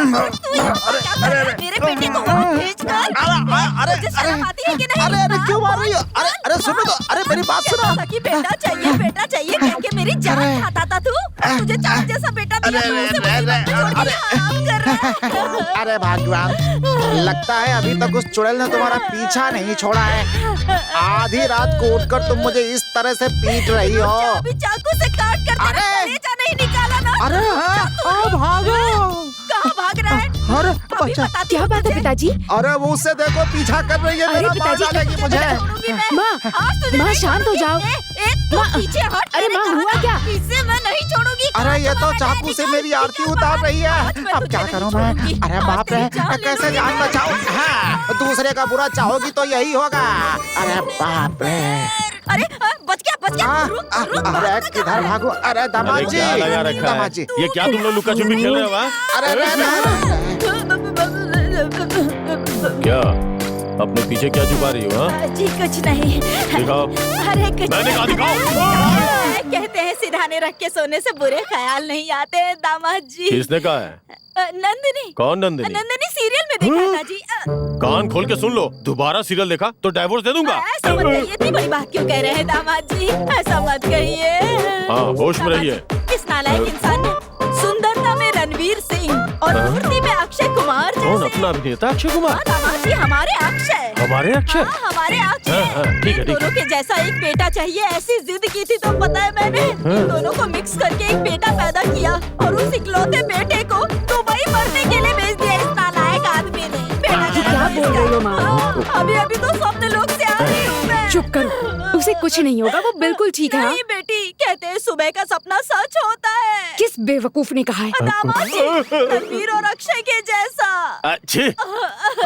मेरे बेटे को भेजकर मुझे शर्म आती है कि नहीं? अरे क्यों मार रही हो? अरे सुनो तो, अरे मेरी बात सुनो। कि बेटा चाहिए कह के मेरी जान खाता था तू। तुझे चांद जैसा बेटा दिया तो उसे मुसीबत में छोड़ के हराम कर रहा है। अरे भगवान, लगता है अभी तक उस चुड़ैल ने तुम्हारा पीछा नहीं छोड़ा है। आधी रात को उठकर तुम मुझे इस तरह से पीट रही हो। अभी चाकू से काट कर तेरा कलेजा नहीं निकाला ना? अरे भागो। कहाँ भाग रहा है? अरे अभी बताती क्या हूँ बात है तुझे। पिताजी? अरे वो उससे देखो पीछा कर रही है, अरे मेरा मार पिताजी, डालेगी मुझे। छोड़ूंगी मैं। माँ, आज तुझे माँ, नहीं शांत हो छोड़ूंगी। जाओ। तू माँ, पीछे हट। अरे मैंने माँ, कहा हुआ ना, क्या? इसे मैं नहीं छोड़ूंगी। अरे ये तो मैं चाकू से निकाल- मेरी आरती उतार रही है। अब क्या करूं मैं? अरे बाप रे, कैसे जान बचाऊं? हाँ, दूसरे का बुरा चाहोगी तो यही होगा। अरे बाप रे। अरे बच गया रुक। अरे किधर भागो? अरे दामाद अरे जी, क्या लगा रखा दामाद है? जी। ये क्या तुम लोग लुका छुपी खेल रहे हो? हाँ? अरे क्या अपने पीछे क्या छुपा रही हो? हाँ? जी कुछ नहीं। दिखाओ। अरे कुछ मैंने कहा दिखाओ। कहते हैं सिरहाने रख के सोने से बुरे ख्याल नहीं आते दामाद जी। किसने कहा है? नंदिनी। कौन नंदिनी? नंदिनी सीरियल में देखा था जी। कान खोल के सुन लो, दोबारा सीरियल देखा तो डिवोर्स दे दूंगा। ऐसा मत कहिए, इतनी बड़ी बात क्यों कह रहे हैं दामाद जी? ऐसा मत कहिए। हाँ, होश में रहिए। इस नालायक इंसान ने सुंदरता में रणवीर सिंह और मूर्ति में अक्षय कुमार कौन जैसे। अपना अभिनेता? अक्षय कुमार। हाँ, दामाद जी हमारे अक्षय। हमारे अक्षय? हाँ, हमारे अक्षय। हाँ, ठीक है, ठीक है। दोनों के जैसा एक बेटा चाहिए, ऐसी जिद की थी तो पता है मैंने इन दोनों को मिक्स करके एक बेटा पैदा किया और उस इकलौते बेटे को दुबई मरने के लिए भेज दिया इस नालायक आदमी ने। बेटा जी, क्या बोल रही हो माँ? अभी तो स्वप्न लोक से आ रही हूँ मैं। चुप करो, उसे कुछ नहीं होगा, वो बिल्कुल ठीक है। हाँ? नहीं बेटी, कहते हैं सुबह का सपना सच होता है। किस बेवकूफ ने कहा है? दामाद जी, रणवीर और अक्षय के जैसा। अच्छे,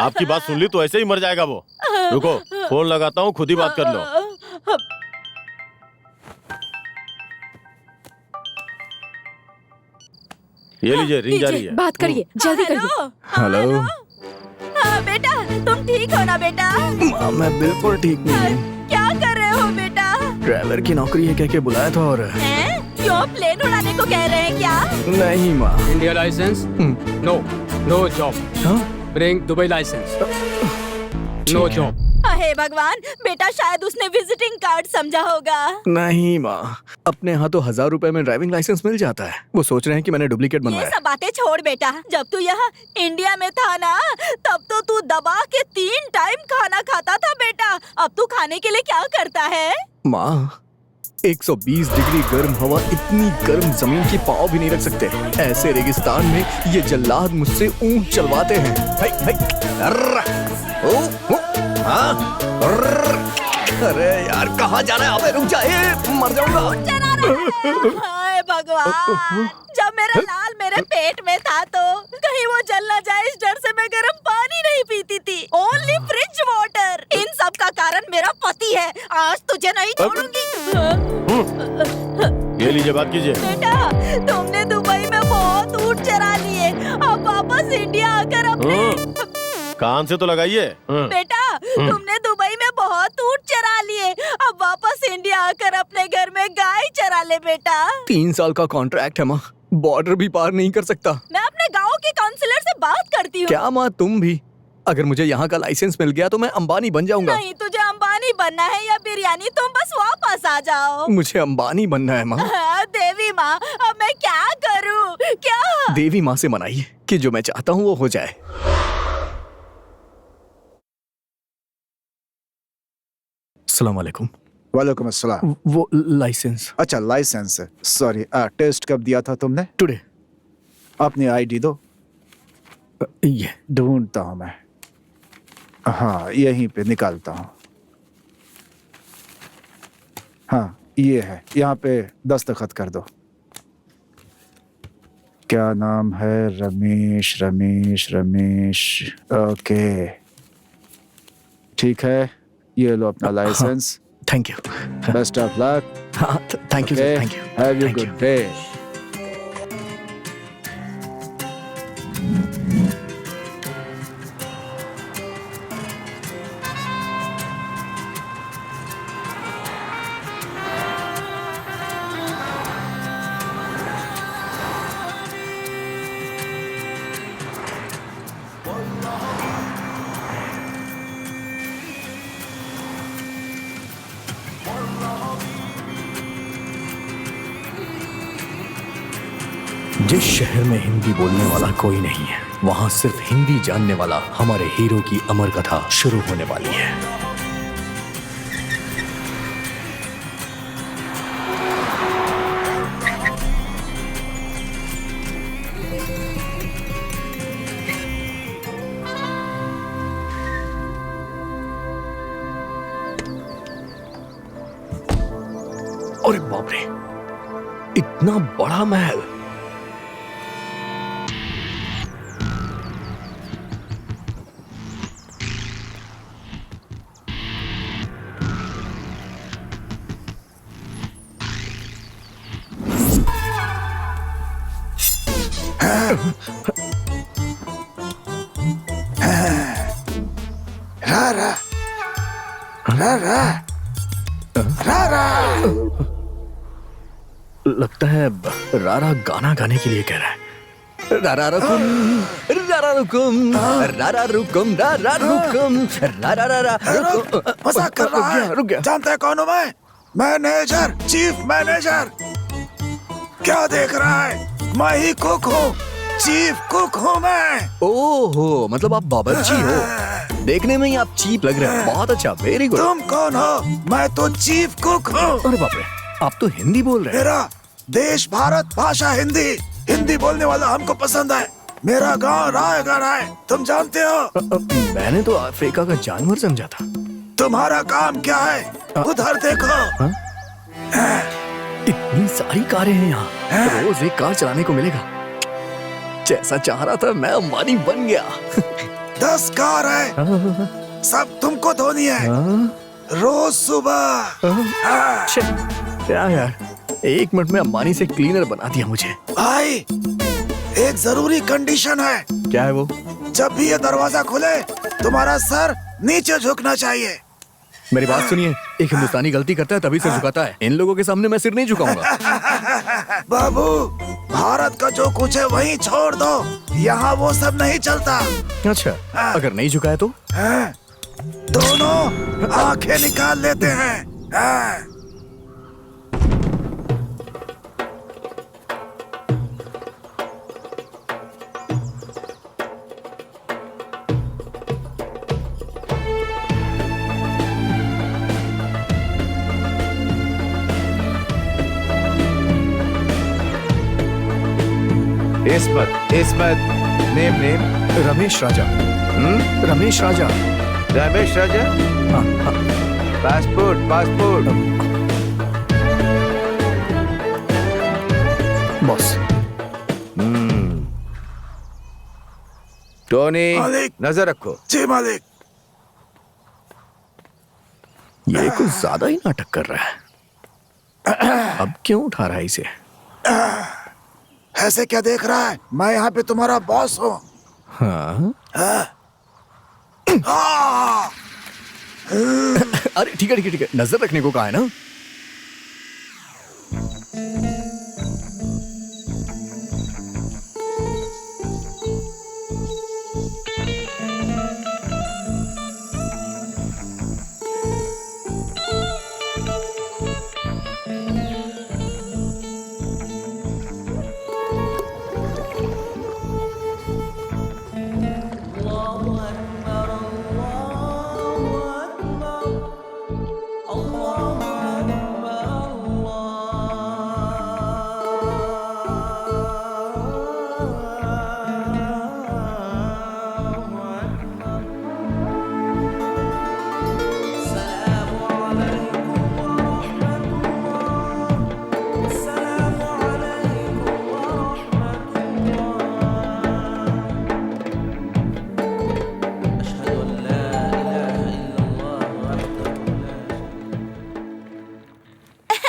आपकी बात सुन ली तो ऐसे ही मर जाएगा वो। रुको, फोन लगाता हूँ, खुद ही बात कर लो। ये लीजिए, रिंग जा रही है। बात करिए, जल्दी करिए। हेलो। हाँ, बेटा तुम ठीक हो ना बेटा? माँ, मैं बिल्कुल ठीक नहीं हूँ। क्या कर रहे हो बेटा? ड्राइवर की नौकरी है कह के बुलाया था और हैं? क्यों प्लेन उड़ाने को कह रहे हैं क्या? नहीं माँ। India license? No job. हाँ? Bring Dubai license. No job. हे भगवान, बेटा शायद उसने विजिटिंग कार्ड समझा होगा। नहीं माँ, अपने यहाँ तो 1000 रुपए में ड्राइविंग लाइसेंस मिल जाता है। वो सोच रहे हैं कि मैंने डुप्लीकेट ये बनवाया। सब बातें छोड़ बेटा, जब तू यहाँ इंडिया में था ना, तब तो तू दबा के 3 टाइम खाना खाता था बेटा। अब तू खाने के लिए क्या करता है? माँ, 120 डिग्री गर्म हवा, इतनी गर्म जमीन की पाँव भी नहीं रख सकते। ऐसे रेगिस्तान में ये जल्लाद मुझसे ऊंट चलवाते हैं। हाय, हाय, अर्र, ओ, ओ, हाँ, अर्र। अरे यार, कहाँ जाना है? अबे रुक जा, मर जाऊंगा। हाय भगवान, जब मेरा लाल मेरे पेट में था तो कहीं वो जल ना जाए इस डर से मैं गर्म पानी नहीं पीती थी। Only fridge water. इन सब का कारण मेरा पति है। आज तुझे नहीं छोड़ूंगी। ये लीजिए, बात कीजिए। बेटा, तुमने दुबई में बहुत ऊँट चरा लिए, अब वापस इंडिया आकर अपने। कान से तो लगाइए। बेटा, तुमने दुबई में बहुत ऊँट चरा लिए, अब वापस इंडिया आकर अपने घर में गाय चरा ले बेटा। 3 साल का कॉन्ट्रैक्ट है माँ, बॉर्डर भी पार नहीं कर सकता। मैं अपने गांव के काउंसलर से बात करती हूँ। क्या माँ, तुम भी? अगर मुझे यहाँ का लाइसेंस मिल गया तो मैं अंबानी बन जाऊंगा। नहीं, तुझे अंबानी बनना है या बिरयानी, तुम बस वापस आ जाओ। मुझे अंबानी बनना है माँ। देवी माँ, अब मैं क्या करूँ? क्या? देवी माँ से मनाइए कि जो मैं चाहता हूँ वो हो जाए। अस्सलाम वालेकुम। वालेकुम अस्सलाम। वो लाइसेंस। अच्छा, लाइसेंस। सॉरी, टेस्ट कब दिया था तुमने? टुडे। अपनी आईडी दो। ये ढूंढता हूँ मैं। हाँ, यहीं पे निकालता हूँ। हाँ, ये है, यहाँ पे दस्तखत कर दो। क्या नाम है? रमेश रमेश रमेश। ओके, ठीक है, ये लो अपना licence. Thank you. Best of luck. हाँ, thank you sir, thank you. Have you Thank good day. जिस शहर में हिंदी बोलने वाला कोई नहीं है, वहां सिर्फ हिंदी जानने वाला हमारे हीरो की अमर कथा शुरू होने वाली है। अरे बाप रे, इतना बड़ा महल! रारा रारा रारा। लगता है रारा गाना गाने के लिए कह रहा है। रारा रुकुम, रारा रुकुम, रारा रुकुम, रारा रुकुम, रारा रारा रुकुम। मजाक कर रहा है। रुक गया। जानते हैं कौन हूँ मैं? Manager, chief manager. क्या देख रहा है? मैं ही कुक हूँ, चीफ कुक हूँ मैं। ओहो, मतलब आप बावर्ची हो। देखने में ही आप चीप लग रहे हैं। बहुत अच्छा, वेरी गुड। तुम कौन हो? मैं तो चीफ कुक हूँ। अरे बाप रे, आप तो हिंदी बोल रहे हैं। मेरा देश भारत, भाषा हिंदी। हिंदी बोलने वाला हमको पसंद है। मेरा गांव रायगढ़ है, तुम जानते हो? मैंने तो अफ्रीका का जानवर समझा था। तुम्हारा काम क्या है? उधर देखो। इतनी सारी कारें हैं यहाँ, रोज एक कार चलाने को मिलेगा। जैसा चाह रहा था मैं अंबानी बन गया। 10 कार है, सब तुमको धोनी है रोज सुबह। क्या यार, 1 मिनट में अंबानी से क्लीनर बना दिया मुझे। भाई, एक जरूरी कंडीशन है। क्या है वो? जब भी ये दरवाजा खुले, तुम्हारा सर नीचे झुकना चाहिए। मेरी बात सुनिए, एक हिंदुस्तानी गलती करता है तभी सिर झुकाता है। इन लोगों के सामने मैं सिर नहीं झुकाऊंगा। बाबू, भारत का जो कुछ है वही छोड़ दो, यहाँ वो सब नहीं चलता। अच्छा, अगर नहीं झुकाया तो? दोनों आंखें निकाल लेते हैं। इस्मत, नेम रमेश राजा। रमेश राजा। रमेश राजा। हाँ, हाँ। पासपोर्ट। बॉस। टोनी, मालिक। नजर रखो। जी मालिक। ये कुछ ज्यादा ही नाटक कर रहा है। अब क्यों उठा रहा है इसे? ऐसे क्या देख रहा है? मैं यहाँ पे तुम्हारा बॉस हूँ। हाँ? अरे ठीक है, नजर रखने को कहा है ना।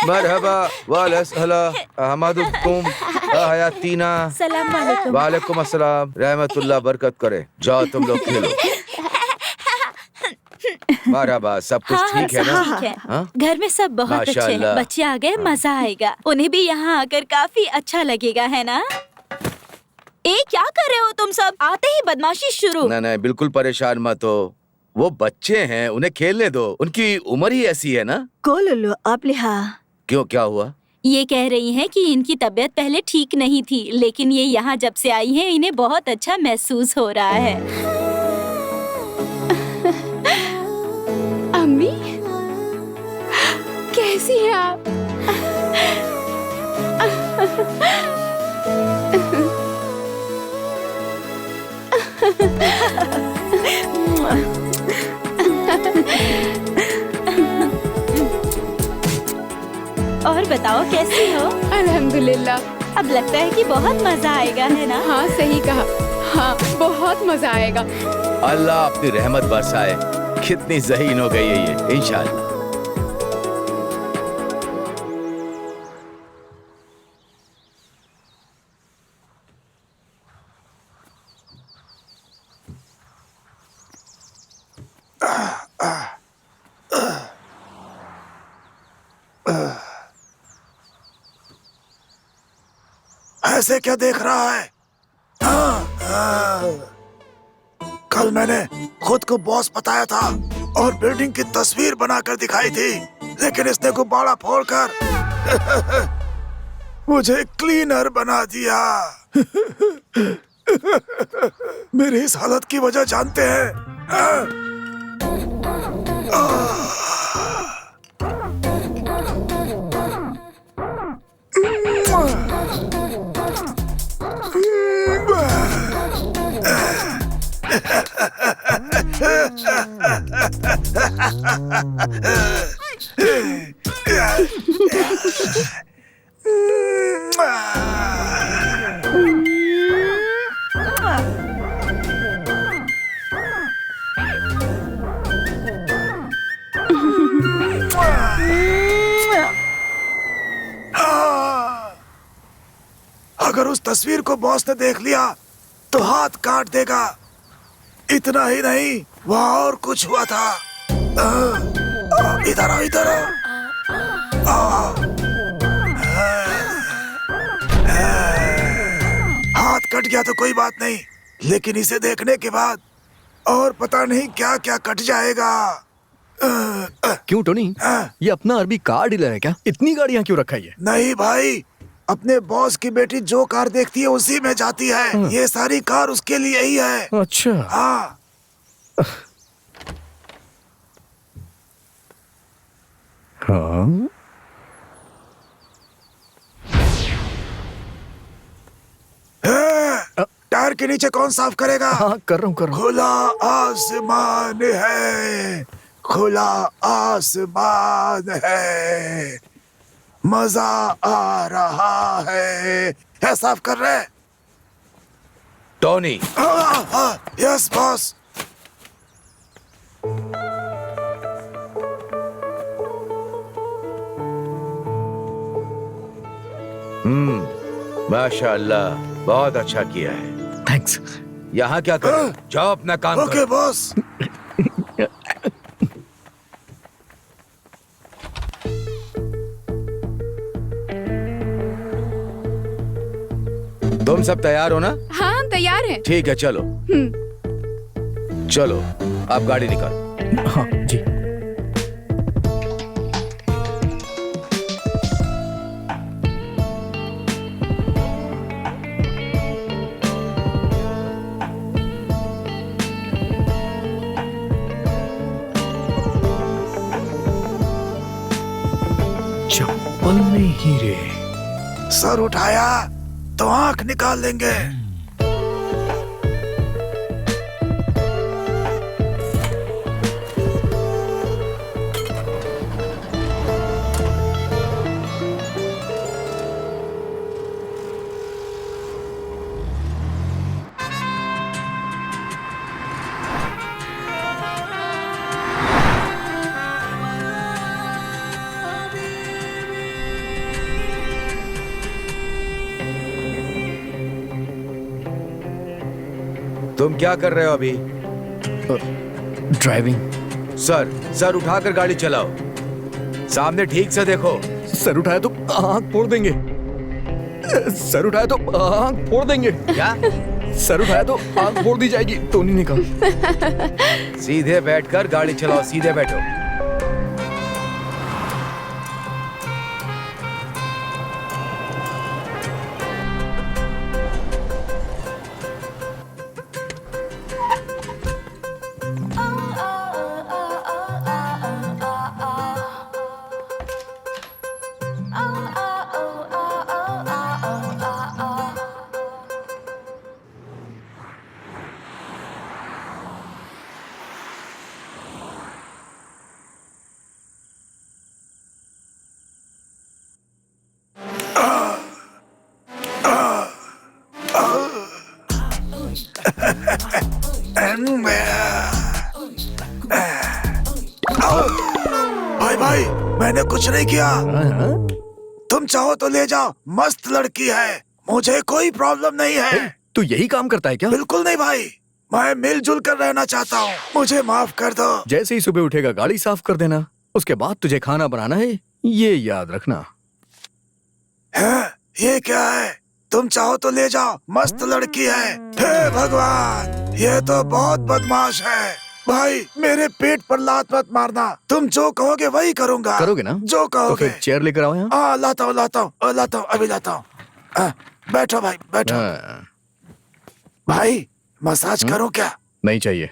मरहबा वालसहला अहमदुकुम हयातीना। सलाम वालेकुम। वालेकुम अस्सलाम, रहमतुल्लाह बरकत करे। जाओ तुम लोग खेलो। मरहबा, सब कुछ ठीक है ना? ठीक है। हाँ? घर में सब बहुत अच्छे हैं। माशाअल्लाह। बच्चे आ गए, मजा आएगा। उन्हें भी यहाँ आकर काफी अच्छा लगेगा, है ना? क्या कर रहे हो तुम सब? आते ही बदमाशी शुरू। नहीं, बिल्कुल परेशान मत हो। वो बच्चे हैं, उन्हें खेलने दो। उनकी उम्र ही ऐसी है ना। कोलुलु आप लिहा। क्यों, क्या हुआ? ये कह रही हैं कि इनकी तबीयत पहले ठीक नहीं थी, लेकिन ये यहाँ जब से आई हैं इन्हें बहुत अच्छा महसूस हो रहा है। अम्मी, कैसी हैं आप? और बताओ कैसी हो? अल्हम्दुलिल्लाह। अब लगता है कि बहुत मजा आएगा, है ना? हाँ सही कहा। हाँ बहुत मजा आएगा। अल्लाह अपनी रहमत बरसाए। कितनी ज़हीन हो गई है ये, इंशाअल्लाह। ऐसे क्या देख रहा है? कल मैंने खुद को बॉस बताया था और बिल्डिंग की तस्वीर बनाकर दिखाई थी, लेकिन इसने गुब्बारा फोड़कर मुझे क्लीनर बना दिया। मेरी इस हालत की वजह जानते हैं? अगर उस तस्वीर को बॉस ने देख लिया तो हाथ काट देगा। इतना ही नहीं, वहाँ और कुछ हुआ था। इधर आओ, इधर आओ। हाथ कट गया तो कोई बात नहीं, लेकिन इसे देखने के बाद और पता नहीं क्या क्या कट जाएगा। क्यों टोनी? ये अपना अरबी कार डीलर है क्या? इतनी गाड़ियाँ क्यों रखा है? नहीं भाई, अपने बॉस की बेटी जो कार देखती है उसी में जाती है। ये सारी कार उसके लिए ही है। अच्छा। हाँ। हाँ? टायर के नीचे कौन साफ करेगा? हाँ कर रहा हूँ। खुला आसमान है, खुला आसमान है, मजा आ रहा है। क्या साफ कर रहे? टोनी। Yes boss. माशाअल्लाह, बहुत अच्छा किया है। थैंक्स। यहाँ क्या कर? जाओ अपना काम करो। Okay boss. तुम सब तैयार हो ना? हाँ हम तैयार हैं। ठीक है, चलो चलो, आप गाड़ी निकालो। हाँ जी। चप्पल में हीरे। सर उठाया तो आंख निकाल लेंगे। तुम क्या कर रहे हो अभी? ड्राइविंग। सर उठाकर गाड़ी चलाओ। सामने ठीक से देखो। सर उठाया तो आँख फोड़ देंगे। सर उठाया तो आँख फोड़ देंगे। क्या? सर उठाया तो आँख फोड़ दी जाएगी। टोनी ने कहा। सीधे बैठकर गाड़ी चलाओ, सीधे बैठो। भाई भाई मैंने कुछ नहीं किया। तुम चाहो तो ले जाओ, मस्त लड़की है, मुझे कोई प्रॉब्लम नहीं है। तू यही काम करता है क्या? बिल्कुल नहीं भाई, मैं मिलजुल कर रहना चाहता हूँ, मुझे माफ कर दो। जैसे ही सुबह उठेगा गाड़ी साफ कर देना, उसके बाद तुझे खाना बनाना है, ये याद रखना। है? ये क्या है? तुम चाहो तो ले जाओ, मस्त लड़की है। हे भगवान, ये तो बहुत बदमाश है। भाई मेरे पेट पर लात मत मारना, तुम जो कहोगे वही करूँगा। करोगे ना? जो तो कहोगे। फिर चेयर लेकर आओ यहाँ। हाँ लाता हूँ अभी लाता हूँ। बैठो भाई बैठो। भाई मसाज करूँ क्या? नहीं चाहिए,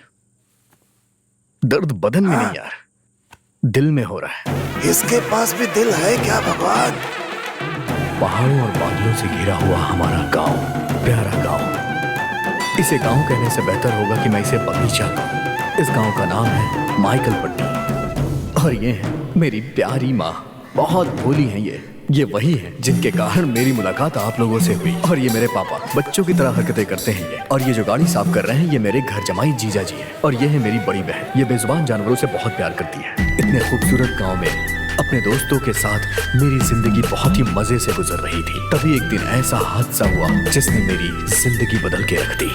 दर्द बदन में नहीं यार, दिल में हो रहा है। इसके पास भी दिल है क्या भगवान? पहाड़ों और बादलों से घिरा हुआ हमारा गांव, प्यारा गांव। इसे गांव कहने से बेहतर होगा कि मैं इसे बगीचा कहूं। इस गांव का नाम है माइकल पट्टी और ये है मेरी प्यारी माँ। बहुत भोली हैं ये वही हैं जिनके कारण मेरी मुलाकात आप लोगों से हुई। और ये मेरे पापा, बच्चों की तरह हरकतें करते हैं ये। और ये जो गाड़ी साफ कर रहे हैं, ये मेरे घर जमाई जीजा जी है। और ये है मेरी बड़ी बहन, ये बेजुबान जानवरों से बहुत प्यार करती है। इतने खूबसूरत गांव में अपने दोस्तों के साथ मेरी जिंदगी बहुत ही मजे से गुजर रही थी। तभी एक दिन ऐसा हादसा हुआ जिसने मेरी जिंदगी बदल के रख दी।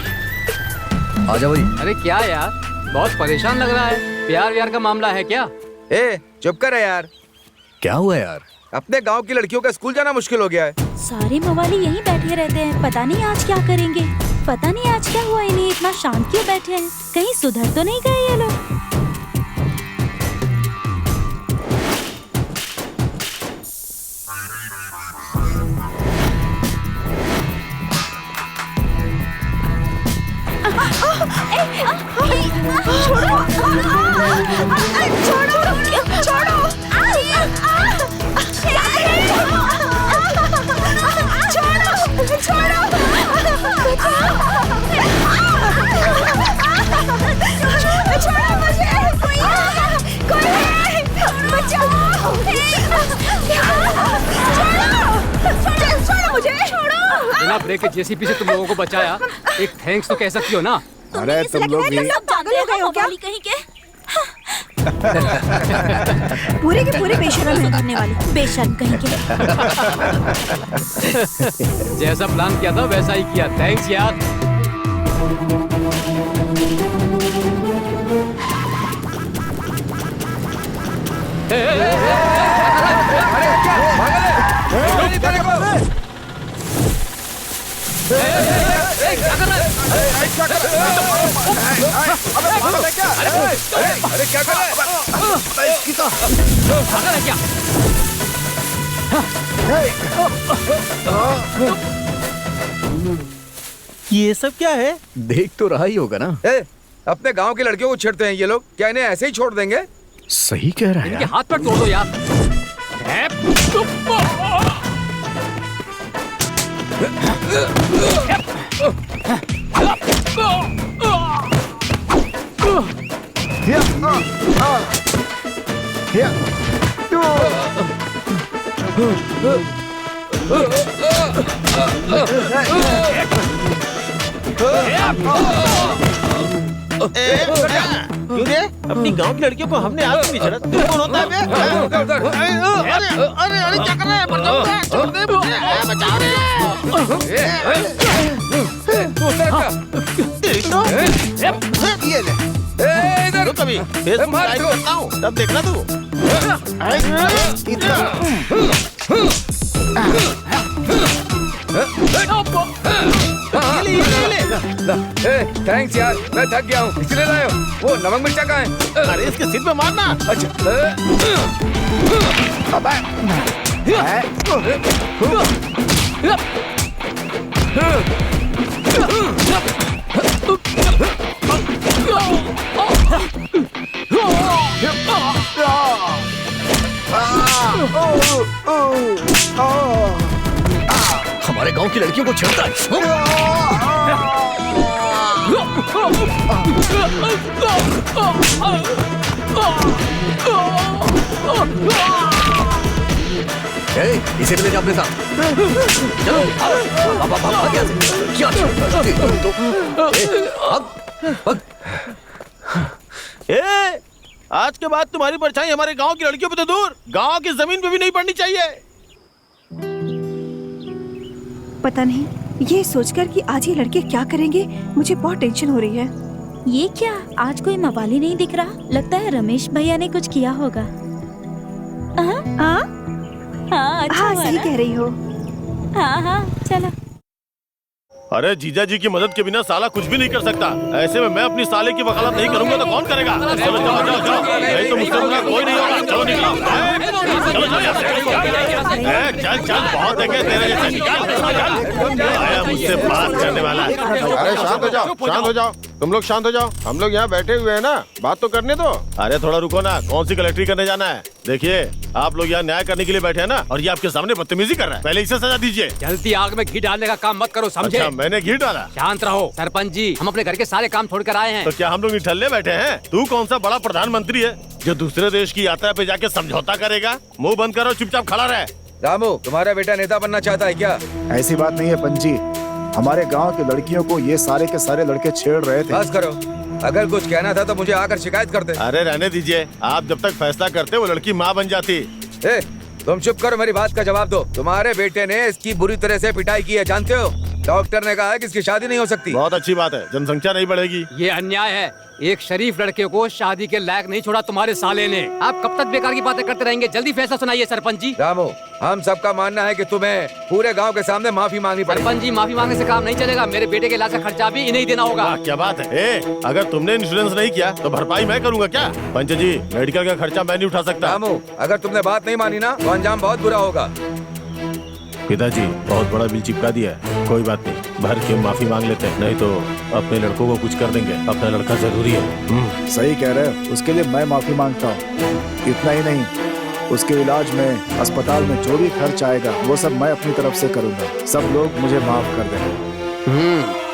आजा भाई। अरे क्या यार, बहुत परेशान लग रहा है। प्यार व्यार का मामला है क्या? ए चुप कर यार। क्या हुआ यार? अपने गांव की लड़कियों का स्कूल जाना मुश्किल हो गया है। सारे मवाली यहीं बैठे रहते हैं, पता नहीं आज क्या करेंगे। पता नहीं आज क्या हुआ, इन्हें इतना शांत क्यों बैठे हैं? कहीं सुधर तो नहीं गए ये लोग? बिना ब्रेक के जेसीबी से तुम लोगों को बचाया, एक थैंक्स तो कह सकती हो ना। अरे तुम लोग भी सब पागल हो गए हो क्या? कहीं के पूरे के पूरे बेशर्म है करने वाले, बेशर्म कहीं के। जैसा प्लान किया था वैसा ही किया। थैंक्स यार। अरे क्या कर रहा है? ये सब क्या है? देख तो रहा ही होगा ना। अपने गांव की लड़कियों को छेड़ते हैं ये लोग, क्या इन्हें ऐसे ही छोड़ देंगे? सही कह रहा है इनके यार। हाथ पैर तोड़ दो यार। अपनी गांव की लड़कियों को हमने आज नहीं छेड़ा। तू कौन होता है बे? अरे क्या कर रहा है? छोड़ दे मुझे, बचाओ रे। ये ले। इधर कभी फेसबुक लाइव करता हूँ, तब देखना तू। थैंक्स यार, मैं थक गया हूँ, इसलिए लाया हूँ। वो नमक मिर्चा कहाँ है? अरे इसके सिर पे मारना। अच्छा। हमारे गांव की लड़कियों को छेड़ता है। इसे ले जा अपने साथ। चलो भाग यहाँ से। क्या ए, आज के बाद तुम्हारी परछाई हमारे गांव की लड़कियों पे तो दूर, गांव की जमीन पे भी नहीं पड़नी चाहिए। पता नहीं ये सोचकर कि आज ये लड़के क्या करेंगे, मुझे बहुत टेंशन हो रही है। ये क्या, आज कोई मवाली नहीं दिख रहा। लगता है रमेश भैया ने कुछ किया होगा। हाँ, अच्छा हुआ सही ना? कह रही हो। हाँ, चलो। अरे जीजा जी की मदद के बिना साला कुछ भी नहीं कर सकता। ऐसे में मैं अपनी साले की वकालत नहीं करूंगा तो कौन करेगा? चलो जाओ जाओ जाओ, नहीं तो मुझसे बुरा कोई नहीं होगा। चलो निकलो, चलो चलो चल चल, बहुत देखे तेरे जैसे, निकल। आया मुझसे बात करने वाला। अरे शांत हो जाओ, शांत हो जाओ, तुम लोग शांत हो जाओ। हम लोग यहाँ बैठे हुए हैं ना, बात तो करने दो। अरे थोड़ा रुको ना, कौन सी कलेक्ट्री करने जाना है? देखिए आप लोग यहाँ न्याय करने के लिए बैठे हैं ना, और ये आपके सामने बदतमीजी कर रहा है। पहले इसे सजा दीजिए। जल्दी आग में घी डालने का काम मत करो, समझे? अच्छा, मैंने घी डाला? शांत रहो सरपंच जी, हम अपने घर के सारे काम छोड़ कर आए हैं। तो क्या हम लोग निठल्ले बैठे हैं? तू कौन सा बड़ा प्रधानमंत्री है जो दूसरे देश की यात्रा पे जाके समझौता करेगा? मुंह बंद करो, चुपचाप खड़ा रहे। रामू, तुम्हारा बेटा नेता बनना चाहता है क्या? ऐसी बात नहीं है पंजी, हमारे गांव की लड़कियों को ये सारे के सारे लड़के छेड़ रहे थे। बस करो, अगर कुछ कहना था तो मुझे आकर शिकायत करते। अरे रहने दीजिए, आप जब तक फैसला करते वो लड़की माँ बन जाती। ए, तुम चुप करो, मेरी बात का जवाब दो। तुम्हारे बेटे ने इसकी बुरी तरह से पिटाई की है, जानते हो? डॉक्टर ने कहा है कि इसकी शादी नहीं हो सकती। बहुत अच्छी बात है, जनसंख्या नहीं बढ़ेगी। ये अन्याय है, एक शरीफ लड़के को शादी के लायक नहीं छोड़ा तुम्हारे साले ने। आप कब तक बेकार की बातें करते रहेंगे? जल्दी फैसला सुनाइए सरपंच जी। रामू, हम सबका मानना है कि तुम्हें पूरे गांव के सामने माफी मांगनी पड़ेगी। सरपंच जी, माफी मांगने से काम नहीं चलेगा, मेरे बेटे के इलाज का खर्चा भी इन्हें ही देना होगा। क्या बात है? अगर तुमने इंश्योरेंस नहीं किया तो भरपाई मैं करूँगा क्या? पंच जी, मेडिकल का खर्चा मैं नहीं उठा सकता। रामू, अगर तुमने बात नहीं मानी ना तो अंजाम बहुत बुरा होगा। पिताजी, बहुत बड़ा बिल चिपका दिया है, कोई बात नहीं, भर के माफी मांग लेते हैं, नहीं तो अपने लड़कों को कुछ कर देंगे। अपना लड़का जरूरी है। सही कह रहे हो, उसके लिए मैं माफी मांगता हूँ। इतना ही नहीं, उसके इलाज में, अस्पताल में जो भी खर्च आएगा वो सब मैं अपनी तरफ से करूँगा। सब लोग मुझे माफ कर दें।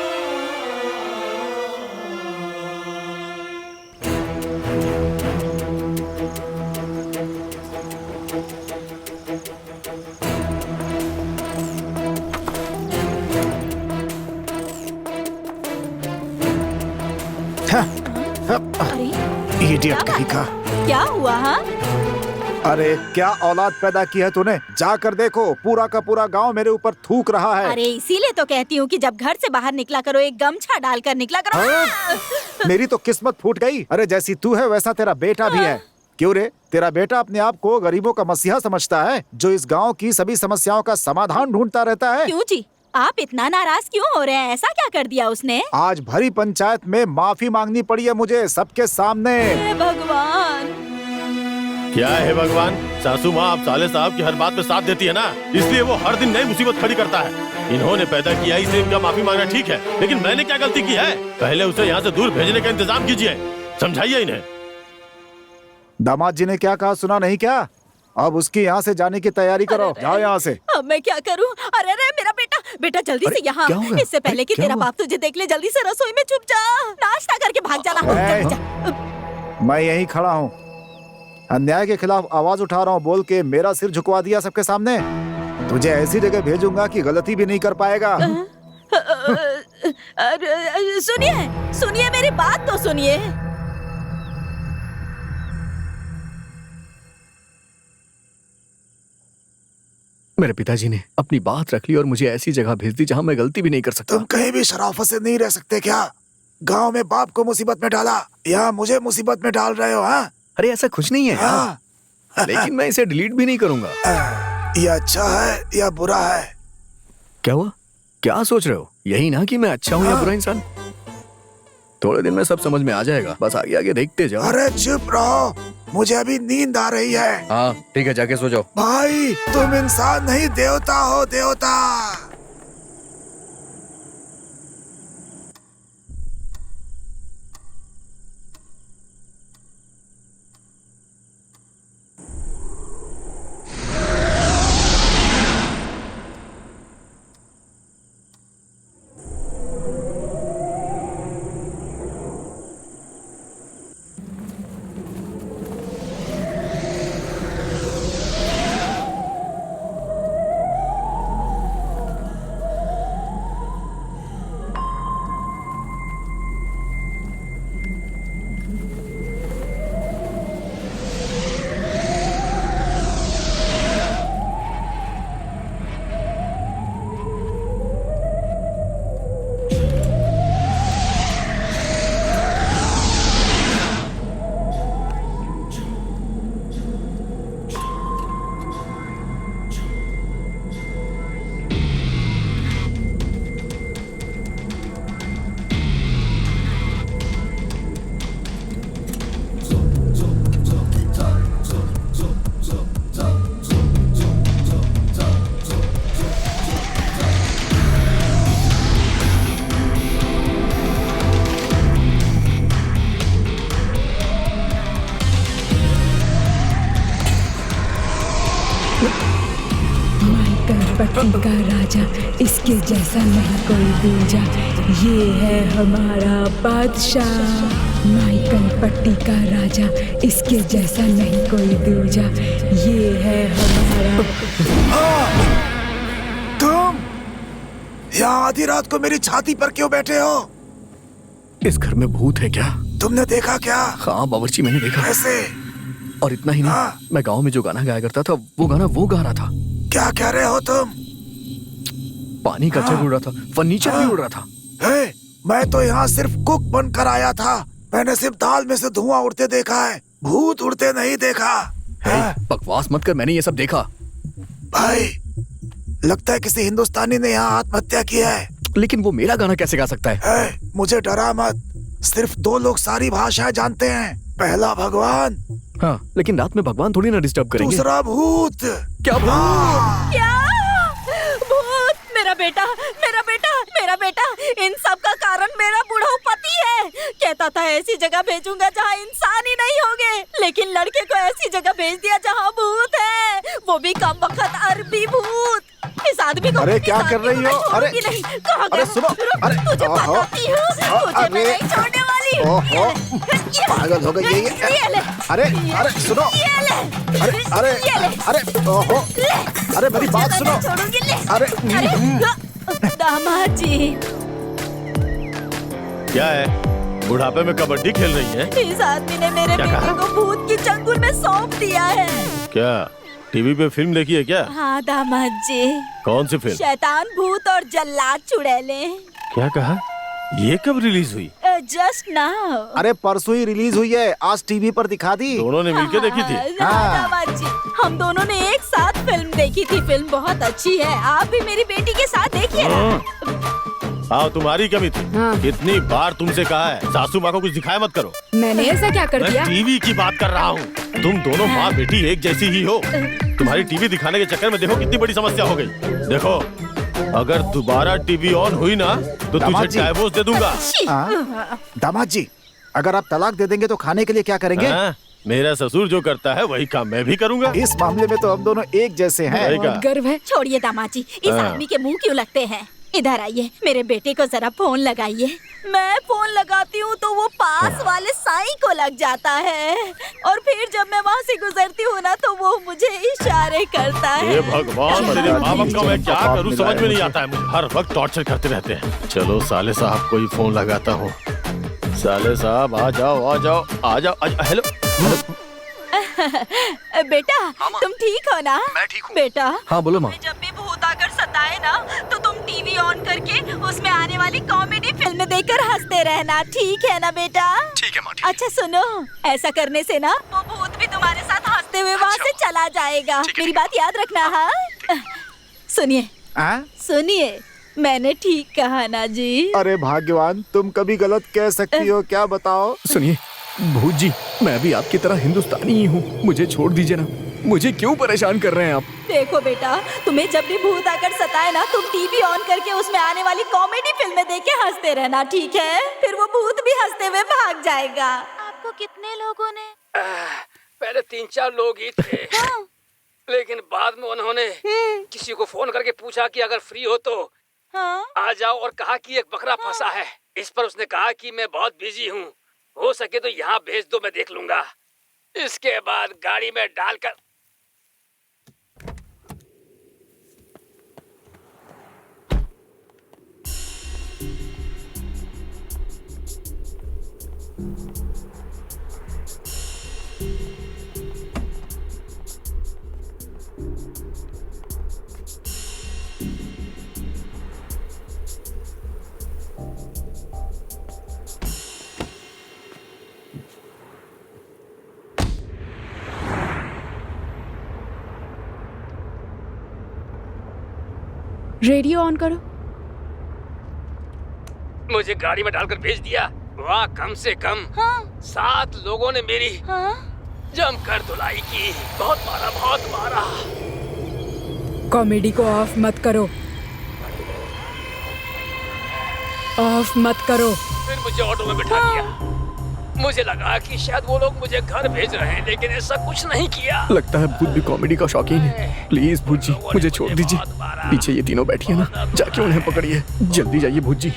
अरे इडियट कहीं का। क्या हुआ? हाँ, अरे क्या औलाद पैदा की है तूने? जाकर देखो, पूरा का पूरा गांव मेरे ऊपर थूक रहा है। अरे इसीलिए तो कहती हूँ कि जब घर से बाहर निकला करो एक गमछा डालकर निकला करो। हाँ? मेरी तो किस्मत फूट गई। अरे जैसी तू है वैसा तेरा बेटा भी है। क्यों रे, तेरा बेटा अपने आप को गरीबों का मसीहा समझता है, जो इस गांव की सभी समस्याओं का समाधान ढूंढता रहता है। क्यों जी, आप इतना नाराज क्यों हो रहे हैं? ऐसा क्या कर दिया उसने? आज भरी पंचायत में माफी मांगनी पड़ी है मुझे, सबके सामने। हे भगवान! क्या है भगवान? सासू माँ आप साले साहब की हर बात में साथ देती है ना, इसलिए वो हर दिन नई मुसीबत खड़ी करता है। इन्होंने पैदा किया, इसे इनका माफी मांगना ठीक है, लेकिन मैंने क्या गलती की है? पहले उसे यहाँ से दूर भेजने का इंतजाम कीजिए, समझाइए इन्हें। दामाद जी ने क्या कहा, सुना नहीं क्या? अब उसकी यहाँ से जाने की तैयारी करो। जाओ यहाँ से। अब मैं क्या करूं? अरे अरे मेरा बेटा, बेटा जल्दी से यहाँ, इससे पहले कि तेरा बाप तुझे देख ले, जल्दी से रसोई में छुप जा, नाश्ता करके भाग जाना। मैं यहीं खड़ा हूँ, अन्याय के खिलाफ आवाज उठा रहा हूँ बोल के मेरा सिर झुकवा दिया सबके सामने। तुझे ऐसी जगह भेजूंगा कि गलती भी नहीं कर पाएगा। सुनिए सुनिए, मेरी बात तो सुनिए। मेरे पिताजी ने अपनी बात रख ली और मुझे ऐसी जगह भेज दी जहां मैं गलती भी नहीं कर सकता। तुम कहीं भी शराफत से नहीं रह सकते क्या? गांव में बाप को मुसीबत में डाला, यहाँ मुझे मुसीबत में डाल रहे हो? हाँ, अरे ऐसा कुछ नहीं है। हाँ। लेकिन मैं इसे डिलीट भी नहीं करूंगा। ये अच्छा है या बुरा है? क्या हुआ? क्या सोच रहे हो? यही ना कि मैं अच्छा हूँ या बुरा इंसान? थोड़े दिन में सब समझ में आ जाएगा, बस आगे आगे देखते जाओ। अरे चुप रहो, मुझे अभी नींद आ रही है। हाँ ठीक है, जाके सो जाओ। भाई तुम इंसान नहीं, देवता हो, देवता। का राजा, इसके जैसा नहीं कोई दूजा। ये है हमारा बादशाह, माइकल पट्टी का राजा, इसके जैसा नहीं कोई दूजा। ये है हमारा। तुम यहाँ आधी रात को मेरी छाती पर क्यों बैठे हो? इस घर में भूत है क्या? तुमने देखा क्या? हाँ बावर्ची, मैंने देखा। कैसे? और इतना ही नहीं, मैं गांव में जो गाना गाया करता था वो गाना वो गा रहा था। क्या कह रहे हो तुम? पानी का जग उड़ रहा था, फर्नीचर भी उड़ रहा था। मैं तो यहाँ सिर्फ कुक बनकर आया था। मैंने सिर्फ दाल में से धुआं उड़ते देखा है, भूत उड़ते नहीं देखा। बकवास मत कर, मैंने ये सब देखा। भाई लगता है किसी हिंदुस्तानी ने यहाँ आत्महत्या की है। लेकिन वो मेरा गाना कैसे गा सकता है? मुझे डरा मत, सिर्फ 2 लोग सारी भाषाएं जानते हैं। पहला भगवान। हाँ, लेकिन रात में भगवान थोड़ी ना डिस्टर्ब करेंगे। दूसरा भूत। क्या भूत? क्या भूत? मेरा बेटा, मेरा बेटा, मेरा बेटा, इन सब का कारण मेरा बूढ़ा पति है। कहता था ऐसी जगह भेजूंगा जहाँ इंसान ही नहीं होंगे, लेकिन लड़के को ऐसी जगह भेज दिया जहाँ भूत है, वो भी कम वक्त अरबी भूत। इस आदमी को अरे क्या कर रही हो? अरे अरे सुनो, अरे तुझे बताती हूँ, तुझे मैं नहीं छोड़ने वाली। ओहो, पागल हो गई ये। अरे अरे सुनो, अरे अरे अरे ओहो, अरे मेरी बात सुनो। अरे दामाद जी, क्या है? बुढ़ापे में कबड्डी खेल रही है? इस आदमी ने मेरे बेटे को भूत की चंगुल में सौंप दिया है। क्या टीवी पे फिल्म देखी है क्या? हाँ दामाद जी। कौन सी फिल्म? शैतान भूत और जल्लाद चुड़ैले। क्या कहा? ये कब रिलीज हुई? Just now. अरे परसों ही रिलीज हुई है, आज टीवी पर दिखा दी। दोनों ने मिलकर देखी थी? हाँ दामाद जी, हम दोनों ने एक साथ फिल्म देखी थी। फिल्म बहुत अच्छी है, आप भी मेरी बेटी के साथ देखिए ना। हाँ, तुम्हारी कमी थी। कितनी बार तुमसे कहा है सासू माँ को कुछ दिखाया मत करो। मैंने ऐसा क्या कर दिया? मैं टीवी की बात कर रहा हूँ। तुम दोनों माँ बेटी एक जैसी ही हो। तुम्हारी टीवी दिखाने के चक्कर में देखो कितनी बड़ी समस्या हो गई। देखो, अगर दोबारा टीवी ऑन हुई ना तो तुझे डाइवोर्स दे दूंगा। दामाद जी, अगर आप तलाक दे देंगे तो खाने के लिए क्या करेंगे? मेरा ससुर जो करता है वही काम मैं भी करूंगा। इस मामले में तो हम दोनों एक जैसे हैं। गर्व है। छोड़िए दामाद जी, इस आदमी के मुंह क्यों लगते हैं? इधर आइए, मेरे बेटे को जरा फोन लगाइए। मैं फोन लगाती हूँ तो वो पास वाले साईं को लग जाता है, और फिर जब मैं वहाँ से गुजरती हूँ ना तो वो मुझे इशारे करता है। ये भगवान, तेरे माँ बाप का मैं क्या करूँ समझ में नहीं आता है। मुझे हर वक्त टॉर्चर करते रहते हैं। चलो साले साहब को ही फोन लगाता हूँ। साले साहब आ जाओ, आ जाओ, आ जाओ। हेलो बेटा, तुम ठीक हो ना? मैं ठीक हूँ। बेटा, हाँ बोलो माँ। जब भी भूत आकर सताए ना तो तुम टीवी ऑन करके उसमें आने वाली कॉमेडी फिल्म देखकर हंसते रहना, ठीक है ना बेटा? ठीक है माँ। अच्छा सुनो, ऐसा करने से ना वो भूत भी तुम्हारे साथ हंसते हुए वहाँ से चला जाएगा। मेरी बात याद रखना। हाँ सुनिए, सुनिए, मैंने ठीक कहा ना जी? अरे भाग्यवान, तुम कभी गलत कह सकती हो, क्या बताओ? सुनिए भूत जी, मैं भी आपकी तरह हिंदुस्तानी ही हूँ, मुझे छोड़ दीजिए ना। मुझे क्यों परेशान कर रहे हैं आप? देखो बेटा, तुम्हें जब भी भूत आकर सताए ना तुम टीवी ऑन करके उसमें आने वाली कॉमेडी फिल्में देख के हंसते रहना, ठीक है? फिर वो भूत भी हंसते हुए भाग जाएगा। आपको कितने लोगों ने? पहले 3-4 लोग ही थे। लेकिन बाद में उन्होंने किसी को फोन करके पूछा कि अगर फ्री हो तो आ जाओ, और कहा कि एक बकरा फंसा है। इस पर उसने कहा कि मैं बहुत बिजी हूँ, हो सके तो यहाँ भेज दो, मैं देख लूंगा। इसके बाद गाड़ी में डालकर रेडियो ऑन करो। मुझे गाड़ी में डालकर भेज दिया। वहाँ कम से कम 7 लोगों ने मेरी जमकर धुलाई की। बहुत मारा, बहुत मारा। कॉमेडी को ऑफ मत करो, ऑफ मत करो। फिर मुझे ऑटो में बिठा दिया। मुझे लगा कि शायद वो लोग मुझे घर भेज रहे हैं, लेकिन ऐसा कुछ नहीं किया। लगता है भूत भी कॉमेडी का शौकीन है। प्लीज भूत जी मुझे छोड़ दीजिए। पीछे ये तीनों बैठी है ना, जाके उन्हें पकड़िए। जल्दी जाइए भूत जी।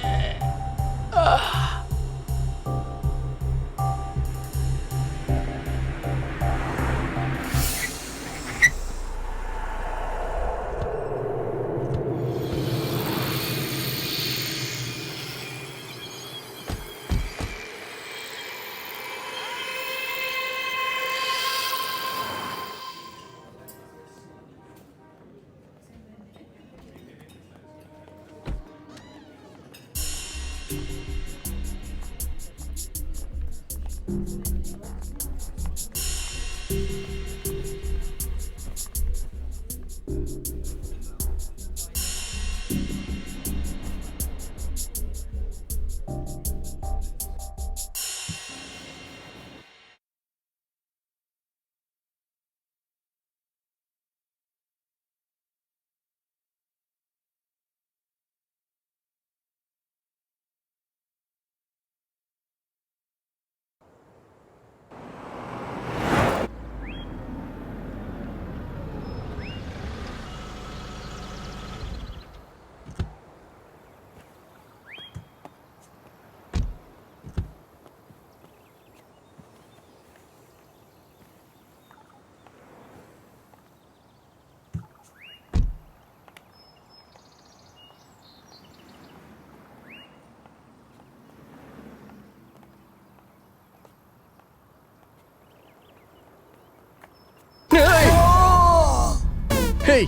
हे,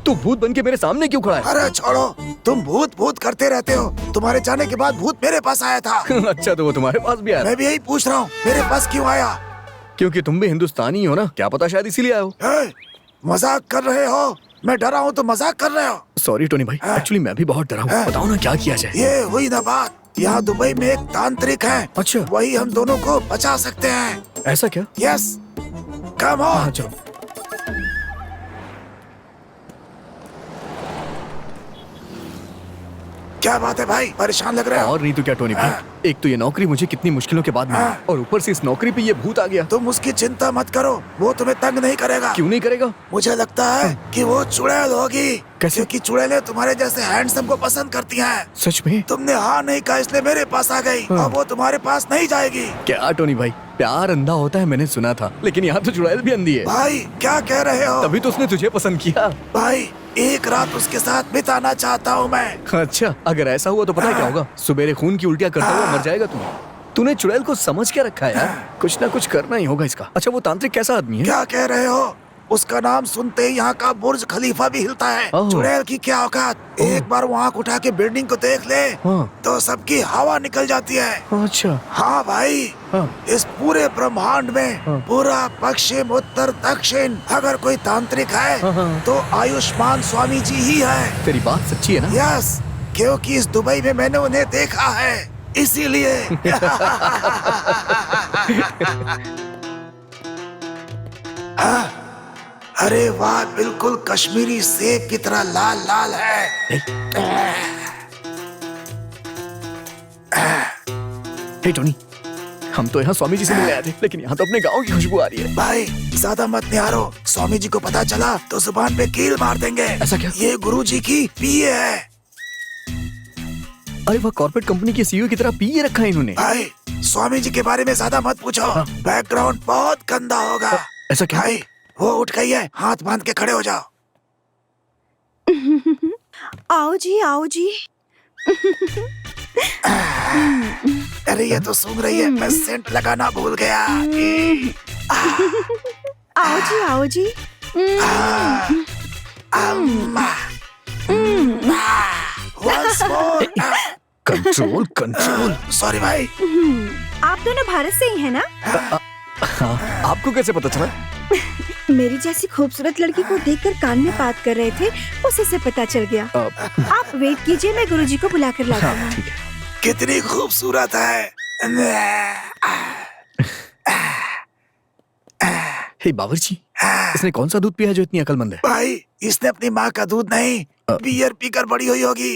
तू भूत बन के मेरे सामने क्यों खड़ा है? अरे छोड़ो, तुम भूत भूत करते रहते हो। तुम्हारे जाने के बाद भूत मेरे पास आया था। अच्छा तो वो तुम्हारे पास भी आया? मैं भी यही पूछ रहा हूँ, मेरे पास क्यों आया? क्योंकि तुम भी हिंदुस्तानी हो ना, क्या पता शायद इसीलिए आए हो। मजाक कर रहे हो? मैं डरा हूँ तो मजाक कर रहे हो? सॉरी टोनी भाई, एक्चुअली मैं भी बहुत डरा हूँ। बताओ ना क्या किया जाए। ये हुई ना बात। यहाँ दुबई में एक तांत्रिक है। अच्छा, वही हम दोनों को बचा सकते हैं। ऐसा क्या? Yes, come on. चलो। क्या बात है भाई, परेशान लग रहे हो? और नहीं तो क्या टोनी भाई, एक तो ये नौकरी मुझे कितनी मुश्किलों के बाद मिली, और ऊपर से इस नौकरी पे ये भूत आ गया। तुम उसकी चिंता मत करो, वो तुम्हें तंग नहीं करेगा। क्यों नहीं करेगा? मुझे लगता है कि वो चुड़ैल होगी। कैसे? क्योंकि चुड़ैलें तुम्हारे जैसे हैंडसम को पसंद करती हैं। सच में? तुमने हाँ नहीं कहा इसलिए मेरे पास आ गई। अब वो तुम्हारे पास नहीं जाएगी। क्या टोनी भाई, प्यार अंधा होता है मैंने सुना था, लेकिन यहाँ तो चुड़ैल भी अंधी है। भाई क्या कह रहे हो? तभी तो उसने तुझे पसंद किया। भाई एक रात उसके साथ बिताना चाहता हूँ मैं। अच्छा, अगर ऐसा हुआ तो पता है क्या होगा? सुबेरे खून की उल्टियाँ करता हुआ मर जाएगा तू। तूने चुड़ैल को समझ क्या रखा है यार? कुछ ना कुछ करना ही होगा इसका। अच्छा वो तांत्रिक कैसा आदमी है? क्या कह रहे हो? उसका नाम सुनते ही यहाँ का बुर्ज खलीफा भी हिलता है। चुड़ैल की क्या औकात, एक बार वो आँख उठा के बिल्डिंग को देख ले तो सबकी हवा निकल जाती है। अच्छा हाँ भाई, इस पूरे ब्रह्मांड में पूरा पश्चिम उत्तर दक्षिण अगर कोई तांत्रिक है तो आयुष्मान स्वामी जी ही है। तेरी बात सच्ची है ना? यस, क्योंकि इस दुबई में मैंने उन्हें देखा है, इसीलिए। अरे वाह, बिल्कुल कश्मीरी सेब की तरह लाल लाल है। हे टोनी, हम तो यहाँ स्वामी जी से मिलने आए थे, लेकिन यहाँ तो अपने गांव की खुशबू आ रही है। भाई ज्यादा मत निहारो, स्वामी जी को पता चला तो जुबान पे कील मार देंगे। ऐसा क्या? ये गुरु जी की पीए है। अरे वह कॉर्पोरेट कंपनी के सीईओ की तरह पीए रखा है इन्होंने। भाई स्वामी जी के बारे में ज्यादा मत पूछो, बैकग्राउंड बहुत गंदा होगा। ऐसा क्या? भाई वो उठ गई है, हाथ बांध के खड़े हो जाओ। आओ जी, आओ जी। अरे ये तो सूंघ रही है, मैं सेंट लगाना भूल गया। आओ जी, आओ जी। Once more. Control control. Sorry भाई। आप दोनों भारत से ही हैं ना? हाँ, आपको कैसे पता चला? मेरी जैसी खूबसूरत लड़की को देखकर कान में बात कर रहे थे, उसी से पता चल गया। आप वेट कीजिए, मैं गुरुजी को बुला कर लाता हूँ। कितनी खूबसूरत है। हे बावर्ची, इसने कौन सा दूध पिया है जो इतनी अकलमंद है? भाई इसने अपनी माँ का दूध नहीं, बियर पीकर बड़ी हुई होगी।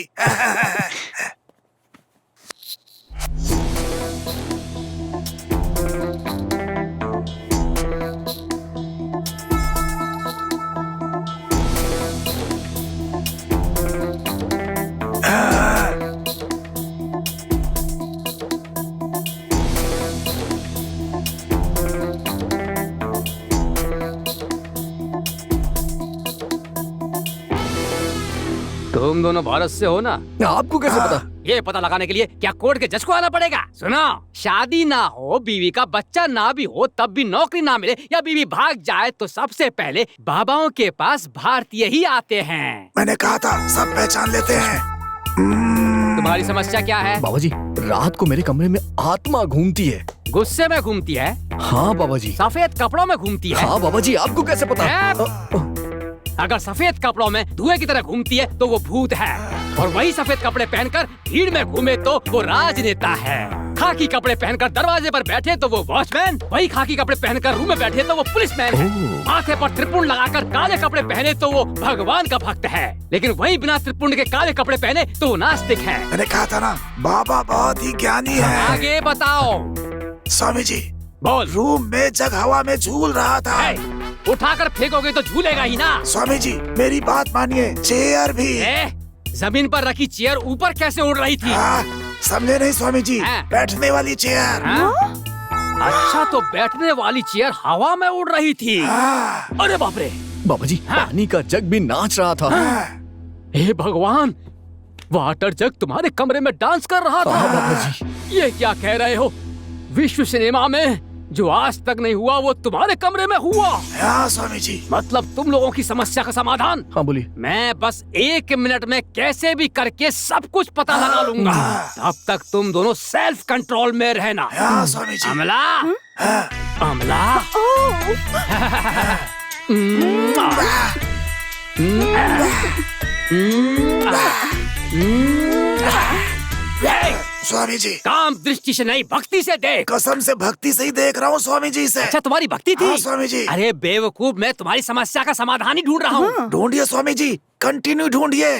तुम दोनों भारत से हो ना? आपको कैसे पता? ये पता लगाने के लिए क्या कोर्ट के जज को आना पड़ेगा? सुनो, शादी ना हो, बीवी का बच्चा ना भी हो, तब भी नौकरी ना मिले या बीवी भाग जाए तो सबसे पहले बाबाओं के पास भारतीय ही आते हैं। मैंने कहा था सब पहचान लेते हैं। तुम्हारी समस्या क्या है? बाबा जी, रात को मेरे कमरे में आत्मा घूमती है। गुस्से में घूमती है? हाँ बाबा जी। सफेद कपड़ों में घूमती है? हाँ बाबा जी, आपको कैसे पता? अगर सफेद कपड़ों में धुएं की तरह घूमती है तो वो भूत है, और वही सफेद कपड़े पहनकर भीड़ में घूमे तो वो राजनेता है। खाकी कपड़े पहनकर दरवाजे पर बैठे तो वो वॉचमैन, वही खाकी कपड़े पहनकर रूम में बैठे तो वो पुलिसमैन है। माथे पर त्रिपुंड लगाकर काले कपड़े पहने तो वो भगवान का भक्त है, लेकिन वही बिना त्रिपुंड के काले कपड़े पहने तो वो नास्तिक है। मैंने कहा था ना, बाबा बहुत ही ज्ञानी है। आगे बताओ। स्वामी जी, बोल। रूम में जग हवा में झूल रहा था। उठाकर फेंकोगे तो झूलेगा ही ना। स्वामी जी, मेरी बात मानिए, चेयर भी। जमीन पर रखी चेयर ऊपर कैसे उड़ रही थी? समझे नहीं स्वामी जी? बैठने वाली चेयर। अच्छा, तो बैठने वाली चेयर हवा में उड़ रही थी। अरे बाप रे। बाबा जी, पानी का जग भी नाच रहा था। हे भगवान, वाटर जग तुम्हारे कमरे में डांस कर रहा था। बाबा जी, ये क्या कह रहे हो? विश्व सिनेमा में जो आज तक नहीं हुआ वो तुम्हारे कमरे में हुआ। हाँ स्वामी जी। मतलब तुम लोगों की समस्या का समाधान? हाँ बोलिए। मैं बस 1 मिनट में कैसे भी करके सब कुछ पता लगा लूंगा। तब तक तुम दोनों सेल्फ कंट्रोल में रहना। हाँ स्वामी जी। अमला, अमला। स्वामी जी, काम दृष्टि से नहीं, भक्ति से देख। कसम से भक्ति से ही देख रहा हूँ स्वामी जी से। अच्छा, तुम्हारी भक्ति थी? हाँ स्वामी जी। अरे बेवकूफ, मैं तुम्हारी समस्या का समाधान ही ढूंढ रहा हूँ। ढूंढिए स्वामी जी, कंटिन्यू ढूंढिए।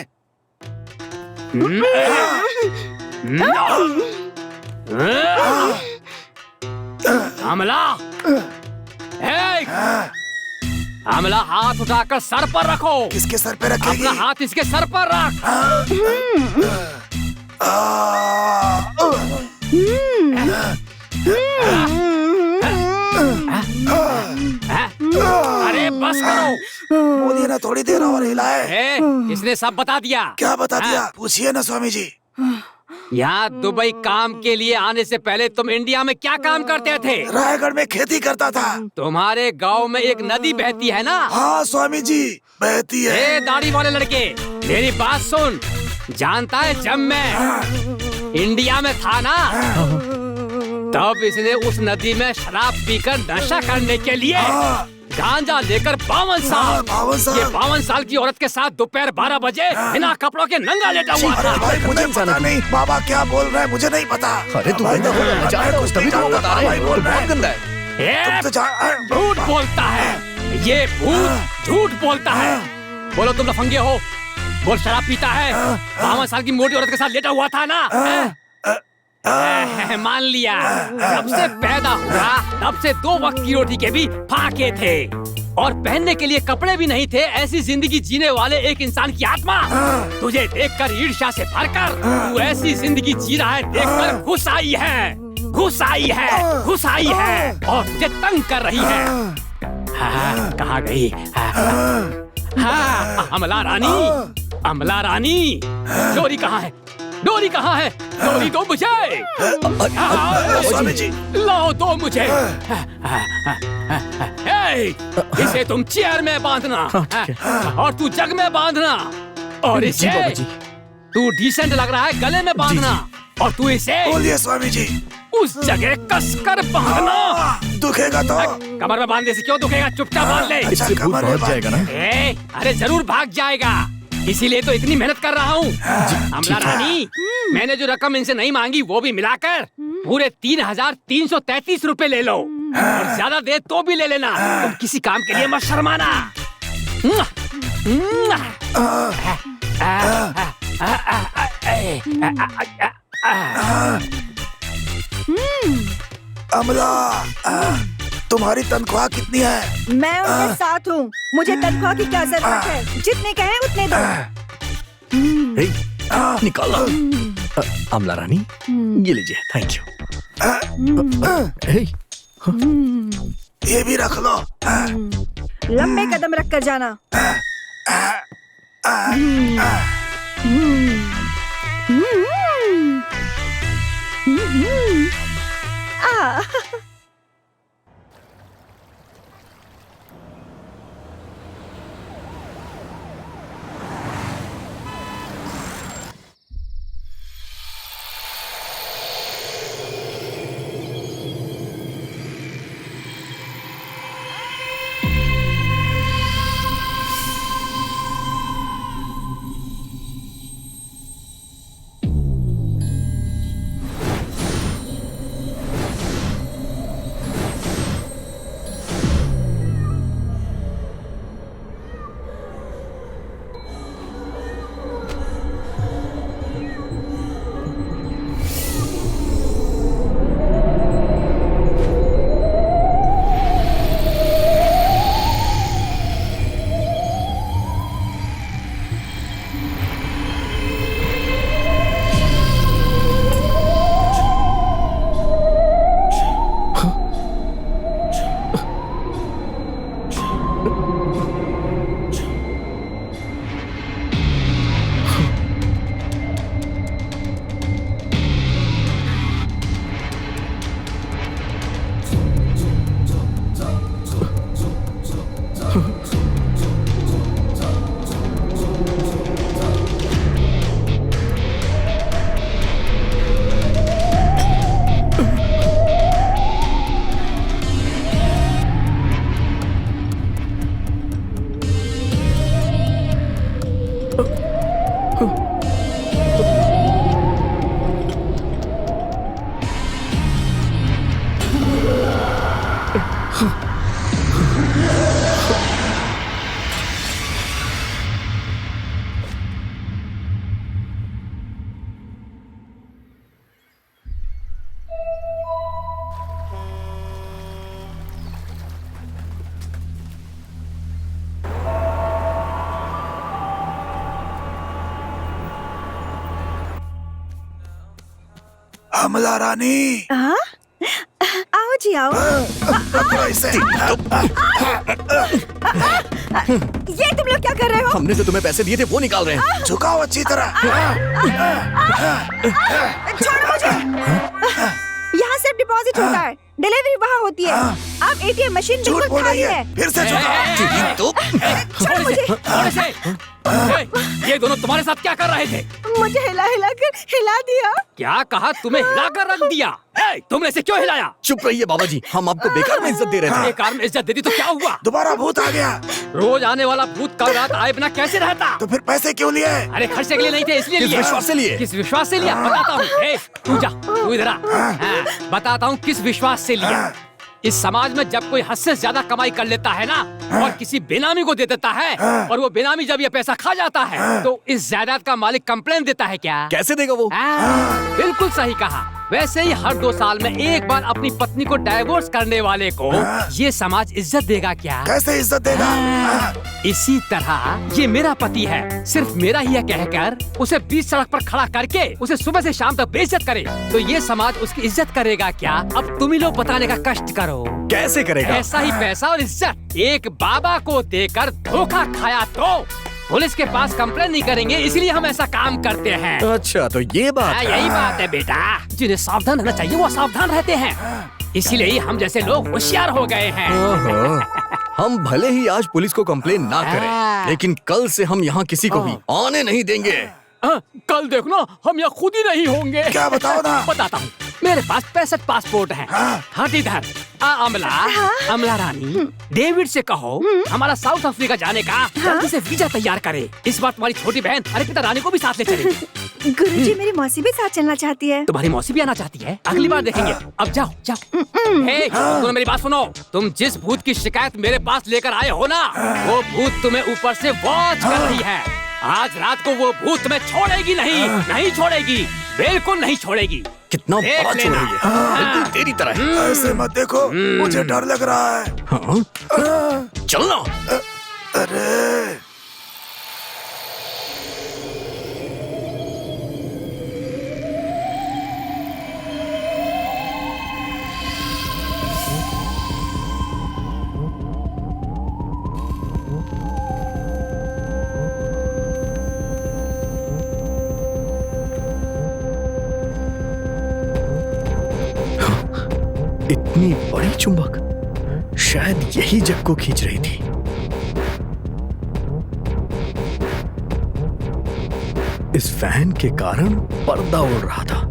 अमला, अमला, हाथ उठाकर सर पर रखो। किसके सर पे रखेगी? अपना हाथ इसके सर पर रख। अरे बस करो। बोलिए ना, थोड़ी देर और हिलाए। इसने सब बता दिया। क्या बता दिया? पूछिए ना स्वामी जी। यहाँ दुबई काम के लिए आने से पहले तुम इंडिया में क्या काम करते थे? रायगढ़ में खेती करता था। तुम्हारे गांव में एक नदी बहती है ना? हाँ स्वामी जी, बहती है। दाढ़ी वाले लड़के, मेरी बात सुन। जानता है, जब मैं इंडिया में था ना, तब इसने उस नदी में शराब पीकर नशा करने के लिए गांजा लेकर 52 साल, ये 52 साल की औरत के साथ दोपहर 12 बजे बिना कपड़ों के नंगा लेटा हुआ था। भाई मुझे पता नहीं, बाबा क्या बोल रहे हैं मुझे नहीं पता। अरे तू भाई, तभी तो बता रहे हैं, तो बहुत गंदा है। झूठ बोलता है ये भूत, झूठ बोलता है। बोलो तुम लफंगे हो, बोल शराब पीता है, 52 साल की मोटी औरत के साथ लेटा हुआ था ना? मान लिया। जब से पैदा हुआ तब से 2 वक्त की रोटी के भी फाके थे, और पहनने के लिए कपड़े भी नहीं थे। ऐसी जिंदगी जीने वाले एक इंसान की आत्मा तुझे देखकर ईर्ष्या से भरकर तू ऐसी जिंदगी जी रहा है देखकर घुस आई है, घुस आई है, घुस आई है, और तुझे तंग कर रही है। कहाँ गई? अमला रानी, अमला रानी, डोरी कहाँ है? डोरी कहाँ है? डोरी दो मुझे। स्वामी जी, लाओ दो मुझे। इसे तुम चेयर में बांधना और तू जग में बांधना, और इसे तू डिसेंट लग रहा है गले में बांधना, और तू इसे बोलिए स्वामी जी उस जगह कसकर बांधना। दुखेगा तो? कमर में बांधने से क्यों दुखेगा? चुपचाप बांध ले। इससे भूत भाग जाएगा ना? अरे जरूर भाग जाएगा, इसीलिए तो इतनी मेहनत कर रहा हूँ। अमला रानी, मैंने जो रकम इनसे नहीं मांगी वो भी मिलाकर पूरे 3,333 रुपए ले लो, और ज्यादा दे तो भी ले लेना। तुम किसी काम के लिए मत शर्माना। अमला, तुम्हारी तनख्वाह कितनी है? मैं उनके साथ हूँ, मुझे तनख्वाह की क्या जरूरत है? जितने कहें उतने दो। निकालो। अमला रानी, ये लीजिए, थैंक यू। ये भी रख लो। लंबे कदम रख कर जाना। अमला रानी, आओ जी आओ। ये तुम लोग क्या कर रहे हो? हमने जो तुम्हें पैसे दिए थे वो निकाल रहे हैं। झुकाओ अच्छी तरह। छोड़ो मुझे। यहाँ सिर्फ डिपॉजिट होता है, डिलीवरी वहाँ होती है। आप एटीएम मशीन बिल्कुल खाली है। फिर से झुकाओ। छोड़ो मुझे। ये दोनों तुम्हारे साथ क्या कर रहे थे? मुझे हिला हिला कर हिला दिया। क्या कहा? तुम्हें हिला कर रख दिया? तुमने इसे क्यों हिलाया? चुप रहिए बाबा जी, हम आपको बेकार में इज्जत दे रहे थे। बेकार में इज्जत दे दी तो क्या हुआ? दोबारा भूत आ गया। रोज आने वाला भूत कल रात आए बिना कैसे रहता? तो फिर पैसे क्यों लिए? अरे खर्चे के लिए नहीं थे, इसलिए किस विश्वास से लिए? किस विश्वास से लिया बताता हूँ। तू जा, तू इधर आ। बताता हूँ किस विश्वास से लिया। इस समाज में जब कोई हद से ज्यादा कमाई कर लेता है ना और किसी बेनामी को दे देता है और वो बेनामी जब ये पैसा खा जाता है तो इस जायदाद का मालिक कंप्लेन देता है। क्या कैसे देगा वो? बिल्कुल सही कहा। वैसे ही हर 2 साल में एक बार अपनी पत्नी को डाइवोर्स करने वाले को ये समाज इज्जत देगा क्या? कैसे इज्जत देगा? इसी तरह ये मेरा पति है, सिर्फ मेरा ही है कहकर उसे बीच सड़क पर खड़ा करके उसे सुबह से शाम तक बेइज्जत करे तो ये समाज उसकी इज्जत करेगा क्या? अब तुम ही लोग बताने का कष्ट करो। कैसे करेगा? ऐसा ही पैसा और इज्जत एक बाबा को देकर धोखा खाया तो पुलिस के पास कंप्लेन नहीं करेंगे, इसलिए हम ऐसा काम करते हैं। अच्छा तो ये बात है। यही बात है बेटा, जिन्हें सावधान रहना चाहिए वो सावधान रहते हैं, इसीलिए हम जैसे लोग होशियार हो गए हैं। हम भले ही आज पुलिस को कंप्लेन ना करें, लेकिन कल से हम यहाँ किसी को भी आने नहीं देंगे। कल देखना हम यहाँ खुद ही नहीं होंगे। क्या बताओ ना? बताता हूँ। मेरे पास 65 पासपोर्ट हैं। हाँ इधर अमला रानी, डेविड से कहो हमारा साउथ अफ्रीका जाने का जल्दी से वीजा तैयार करे। इस बार तुम्हारी छोटी बहन अर्पिता रानी को भी साथ ले चलेगी। गुरुजी मेरी मौसी भी साथ चलना चाहती है। तुम्हारी मौसी भी आना चाहती है? अगली बार देखेंगे। अब जाओ जाओ। तुम मेरी बात सुनो, तुम जिस भूत की शिकायत मेरे पास लेकर आए हो ना वो भूत तुम्हें ऊपर से वॉच कर रही है। आज रात को वो भूत तुम्हें छोड़ेगी नहीं छोड़ेगी, बिल्कुल नहीं छोड़ेगी। कितना बड़ा चोर है ये, बिल्कुल तेरी तरह है। ऐसे मत देखो, मुझे डर लग रहा है। चलना। अरे इतनी बड़ी चुंबक, शायद यही जग को खींच रही थी। इस फैन के कारण पर्दा उड़ रहा था।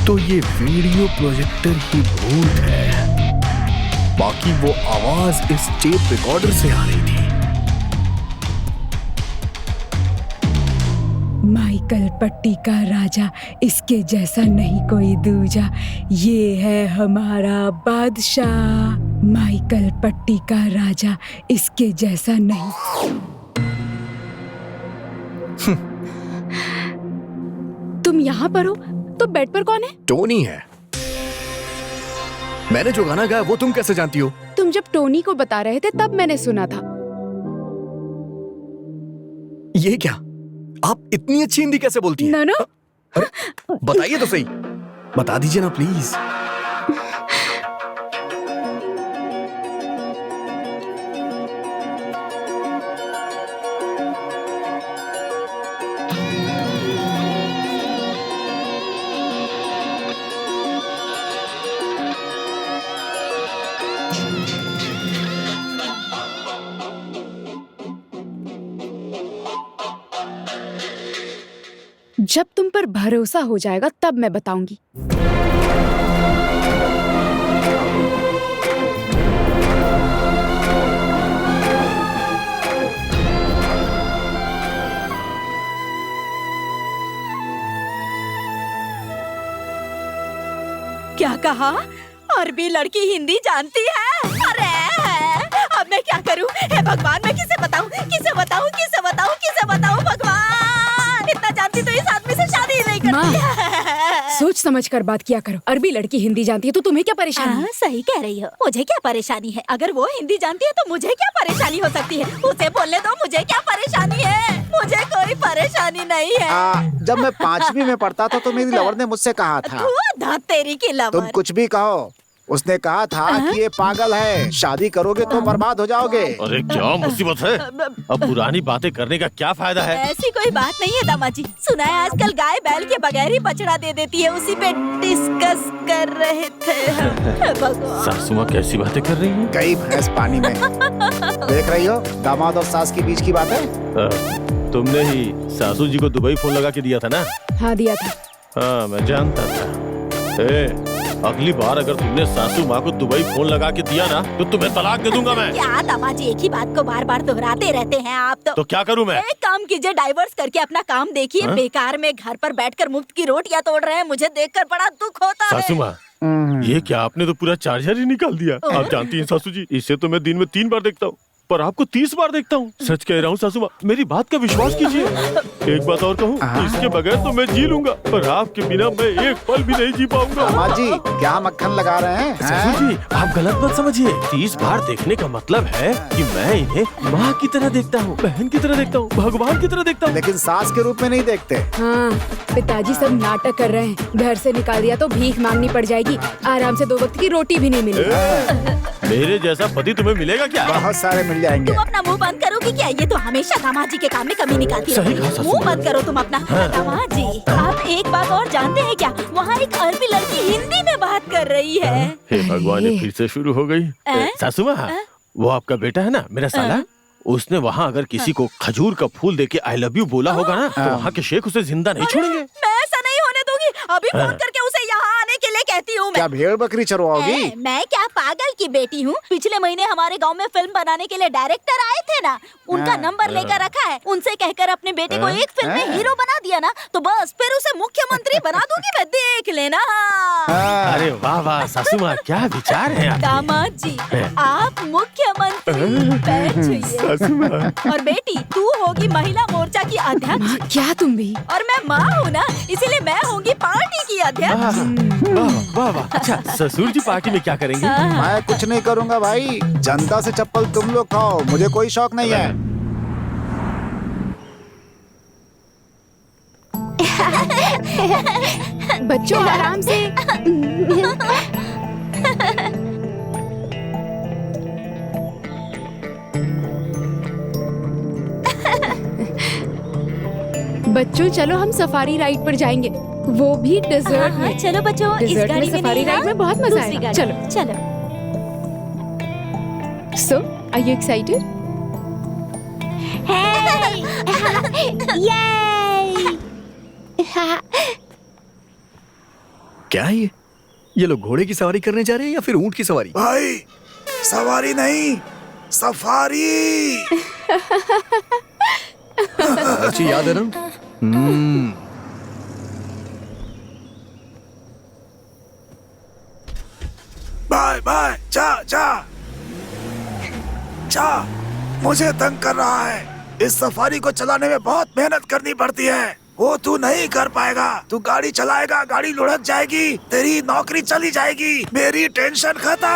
तो ये वीडियो प्रोजेक्टर ही भूत है, बाकी वो आवाज इस टेप रिकॉर्डर से आ रही थी। माइकल पट्टी का राजा, इसके जैसा नहीं कोई दूजा, ये है हमारा बादशाह। माइकल पट्टी का राजा, इसके जैसा नहीं। तुम यहाँ पर हो तो बेड पर कौन है? टोनी है। मैंने जो गाना गाया वो तुम कैसे जानती हो? तुम जब टोनी को बता रहे थे तब मैंने सुना था। ये क्या, आप इतनी अच्छी हिंदी कैसे बोलती हैं? नानो, अरे बताइए तो सही, बता दीजिए ना प्लीज। जब तुम पर भरोसा हो जाएगा तब मैं बताऊंगी। क्या कहा? अरबी लड़की हिंदी जानती है? अरे अब मैं क्या करूं? हे भगवान, मैं किसे बताऊं? किसे बताऊं? किसे बताऊं? किसे बताऊं? भगवान, इतना जानती तो इस आदमी से शादी नहीं करती है। सोच समझ कर बात किया करो। अरबी लड़की हिंदी जानती है तो तुम्हें क्या परेशानी है? सही कह रही हो, मुझे क्या परेशानी है? अगर वो हिंदी जानती है तो मुझे क्या परेशानी हो सकती है? उसे बोलने दो, मुझे क्या परेशानी है? मुझे कोई परेशानी नहीं है। जब मैं 5वीं में पढ़ता था तो मेरी लवर ने मुझसे कहा था, तेरी की लवर। तुम कुछ भी कहो, उसने कहा था कि ये पागल है, शादी करोगे तो बर्बाद हो जाओगे। अरे क्या मुसीबत है, अब पुरानी बातें करने का क्या फायदा है? ऐसी कोई बात नहीं है दामाजी। सुना है आजकल गाय बैल के बगैर ही बछड़ा दे देती है, उसी पे डिस्कस कर रहे थे। भगवान, सासू माँ कैसी बातें कर रही है? कई भैंस पानी में। देख रही हो, दामाद और सास के बीच की बात है। तुमने ही सासू जी को दुबई फोन लगा के दिया था ना? हाँ दिया था। हाँ मैं जानता था। अगली बार अगर तुमने सासू माँ को दुबई फोन लगा के दिया ना तो तुम्हें तलाक दे दूंगा मैं। क्या दामाजी एक ही बात को बार बार दोहराते रहते हैं आप तो क्या करूँ मैं? एक काम कीजिए, डाइवर्स करके अपना काम देखिए। बेकार में घर पर बैठकर मुफ्त की रोटियां तोड़ रहे हैं, मुझे देखकर बड़ा दुख होता है। सासू माँ, ये क्या, आपने तो पूरा चार्जर ही निकाल दिया। आप जानती हैं सासू जी, इसे तो मैं दिन में 3 बार देखता हूँ पर आपको 30 बार देखता हूँ। सच कह रहा हूँ सासू माँ, मेरी बात का विश्वास कीजिए। एक बात और कहूँ, इसके बगैर तो मैं जी लूंगा पर आपके बिना मैं एक पल भी नहीं जी पाऊंगा। अम्मा जी क्या मक्खन लगा रहे हैं? सासू जी आप गलत मत समझिए। 30 बार देखने का मतलब है कि मैं इन्हें माँ की तरह देखता हूँ, बहन की तरह देखता हूँ, भगवान की तरह देखता हूँ। लेकिन सास के रूप में नहीं देखते। हाँ, पिताजी सब नाटक कर रहे हैं। घर से निकाल दिया तो भीख मांगनी पड़ जाएगी, आराम से 2 वक्त की रोटी भी नहीं मिलेगी। मेरे जैसा पति तुम्हें मिलेगा क्या? बहुत सारे मिल जाएंगे। तुम अपना मुंह बंद करोगी क्या? ये तो हमेशा दामाजी के काम में कमी निकालती है। सही कहा सासू। मुंह बंद करो तुम अपना। दामाजी आप एक बात और जानते हैं क्या? वहाँ एक अरबी लड़की हिंदी में बात कर रही है। हे भगवान, ये फिर से शुरू हो गई। सासू माँ, वो आपका बेटा है ना, मेरा साला, उसने वहाँ अगर किसी को खजूर का फूल देके आई लव यू बोला होगा ना तो वहाँ के शेख उसे जिंदा नहीं छोड़ेंगे। मैं ऐसा नहीं होने दूंगी। अभी फोन करके उसे यहाँ आने के लिए कहती हूँ। क्या भेड़ बकरी चरवाओगी? मैं क्या पागल की बेटी हूँ? पिछले महीने हमारे गांव में फिल्म बनाने के लिए डायरेक्टर आए थे ना, उनका नंबर लेकर रखा है। उनसे कहकर अपने बेटे को एक फिल्म में हीरो बना दिया ना तो बस फिर उसे मुख्यमंत्री बना दूंगी मैं, देख लेना। अरे वाह वाह सासू माँ, क्या विचार है आपके? दामाद जी आप मुख्यमंत्री बैठिए। और बेटी तू होगी महिला मोर्चा की अध्यक्ष। क्या तुम भी? और मैं माँ हूँ ना, इसीलिए मैं होंगी पार्टी की अध्यक्ष। वाह वाह। अच्छा ससुर जी पार्टी में क्या करेंगे? मैं कुछ नहीं करूँगा भाई, जनता से चप्पल तुम लोग खाओ, मुझे कोई शौक नहीं है। बच्चों आराम से। बच्चों चलो हम सफारी राइड पर जाएंगे, वो भी डेजर्ट में। चलो बच्चों, इस डेजर्ट गाड़ी में में सफारी नहीं, राइड में बहुत मजा दूसरी आएगा। गाड़ी चलो में। चलो। सो आर यू एक्साइटेड? क्या है ये लोग घोड़े की सवारी करने जा रहे हैं या फिर ऊंट की सवारी? भाई सवारी नहीं, सफारी। अच्छी याद है ना? बाय बाय, जा जा जा, मुझे तंग कर रहा है। इस सफारी को चलाने में बहुत मेहनत करनी पड़ती है, वो तू नहीं कर पाएगा। तू गाड़ी चलाएगा, गाड़ी लुढ़क जाएगी, तेरी नौकरी चली जाएगी, मेरी टेंशन खत्म।